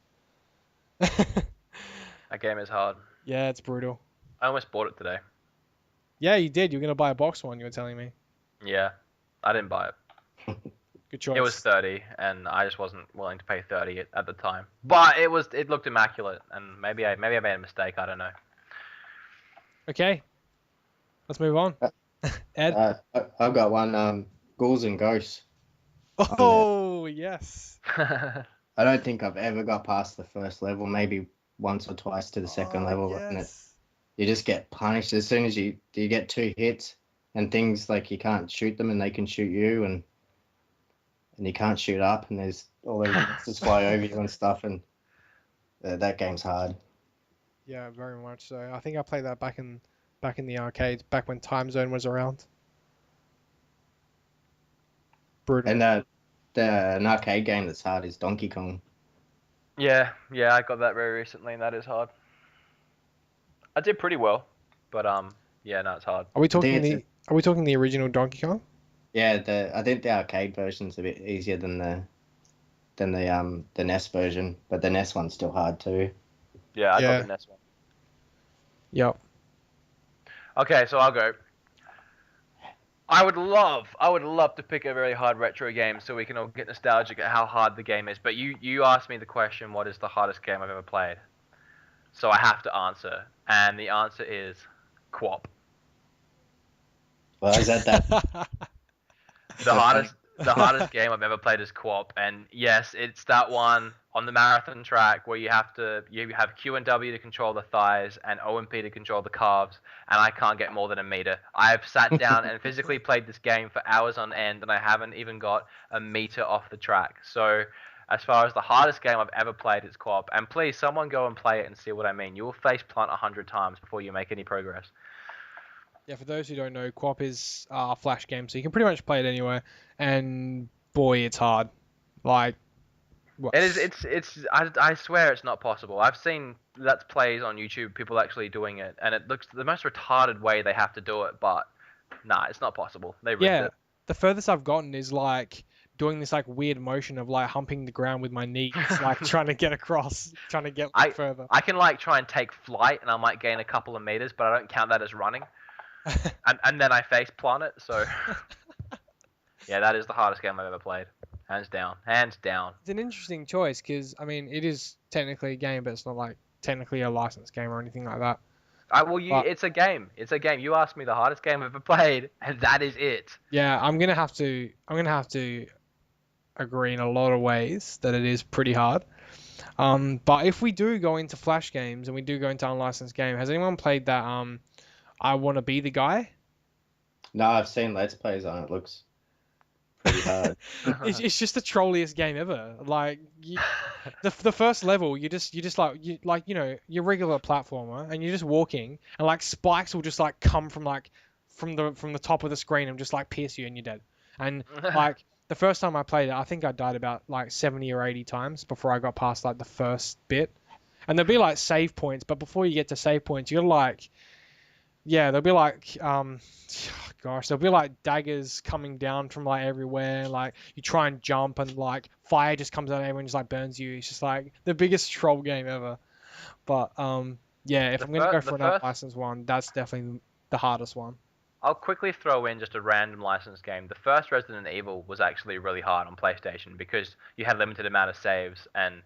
That game is hard. Yeah, it's brutal. I almost bought it today. Yeah, you did. You're gonna buy a box one. You were telling me. Yeah, I didn't buy it. Good choice. It was 30, and I just wasn't willing to pay 30 at the time. But it looked immaculate, and maybe I made a mistake. I don't know. Okay, let's move on. Ed. I've got one. Ghouls and Ghosts. Oh yes. I don't think I've ever got past the first level. Maybe once or twice to the second level, yes. and you just get punished as soon as you get 2 hits, and things like you can't shoot them and they can shoot you, and you can't shoot up, and there's all those monsters fly over you and stuff, and that game's hard. Yeah, very much so. I think I played that back in the arcades, back when Time Zone was around. Brutal. And an arcade game that's hard is Donkey Kong. Yeah, I got that very recently, and that is hard. I did pretty well, but yeah, no, it's hard. Are we talking the original Donkey Kong? Yeah, I think the arcade version's a bit easier than the NES version, but the NES one's still hard too. Yeah, I got the NES one. Yep. Okay, so I'll go. I would love to pick a very hard retro game so we can all get nostalgic at how hard the game is. But you asked me the question, what is the hardest game I've ever played? So I have to answer, and the answer is QWOP. Well, is that The hardest game I've ever played is QWOP, and yes, it's that one on the marathon track where you have Q and W to control the thighs and O and P to control the calves, and I can't get more than a meter. I've sat down and physically played this game for hours on end, and I haven't even got a meter off the track. So, as far as the hardest game I've ever played, it's QWOP. And please, someone go and play it and see what I mean. You will face plant 100 times before you make any progress. Yeah, for those who don't know, QWOP is a flash game, so you can pretty much play it anywhere. And boy, it's hard. Like, what? It is. I swear it's not possible. I've seen let's plays on YouTube, people actually doing it, and it looks the most retarded way they have to do it. But nah, it's not possible. They rigged it. The furthest I've gotten is like doing this like weird motion of like humping the ground with my knees, like trying to get across, trying to get further. I can like try and take flight, and I might gain a couple of meters, but I don't count that as running. and then I face plant it. So yeah, that is the hardest game I've ever played. Hands down. It's an interesting choice because, I mean, it is technically a game, but it's not like technically a licensed game or anything like that. It's a game. It's a game. You asked me the hardest game I've ever played, and that is it. Yeah, I'm gonna have to agree in a lot of ways that it is pretty hard. But if we do go into flash games and we do go into unlicensed game, has anyone played that I Want to Be the Guy? No, I've seen Let's Plays on it. It looks pretty hard. It's just the trolliest game ever. Like the first level, you're your regular platformer, and you're just walking, and like spikes will just like come from the top of the screen and just like pierce you, and you're dead. And like the first time I played it, I think I died about like 70 or 80 times before I got past like the first bit. And there'll be like save points, but before you get to save points, you're like, yeah, there'll be like there'll be like daggers coming down from like everywhere. Like you try and jump and like fire just comes out and everyone just like burns you. It's just like the biggest troll game ever. But yeah, if I'm gonna go for an unlicensed one, that's definitely the hardest one. I'll quickly throw in just a random licensed game. The first Resident Evil was actually really hard on PlayStation because you had limited amount of saves and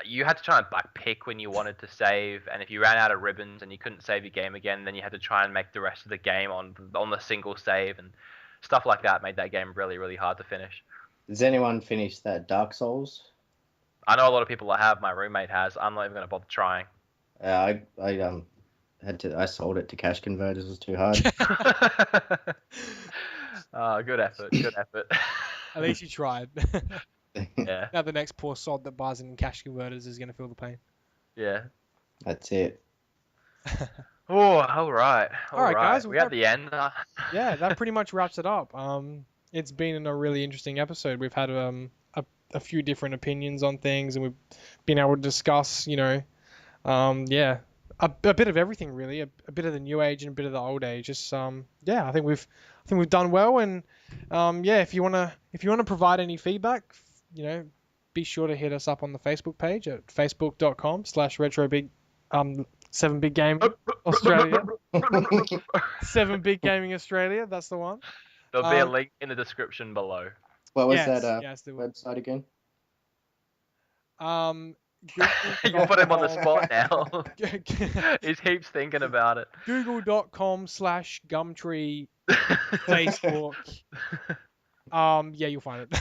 you had to try and like pick when you wanted to save, and if you ran out of ribbons and you couldn't save your game again, then you had to try and make the rest of the game on the single save, and stuff like that made that game really, really hard to finish. Does anyone finish that Dark Souls? I know a lot of people that have. My roommate has. I'm not even going to bother trying. I sold it to cash converters. It was too hard. Good effort. At least you tried. Yeah. Now the next poor sod that buys in cash converters is going to feel the pain. Yeah. That's it. Oh, all right, guys. We're at the end. Yeah, that pretty much wraps it up. It's been a really interesting episode. We've had a few different opinions on things, and we've been able to discuss, a bit of everything really, a bit of the new age and a bit of the old age. Just I think we've done well, and if you wanna provide any feedback, be sure to hit us up on the Facebook page at facebook.com/retrobig 7big Gaming Australia. 7big Gaming Australia, that's the one. There'll be a link in the description below. What was that website again? You put him on the spot now. He's heaps thinking about it. Google.com/Gumtree Facebook. You'll find it.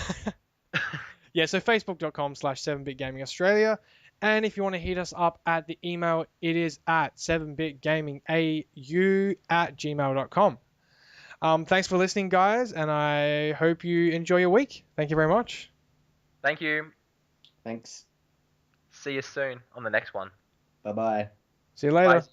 Yeah, so facebook.com/7bit Gaming Australia. And if you want to hit us up at the email, it is at 7bitgamingau@gmail.com. Thanks for listening, guys, and I hope you enjoy your week. Thank you very much. Thank you. Thanks. See you soon on the next one. Bye bye. See you later. Bye.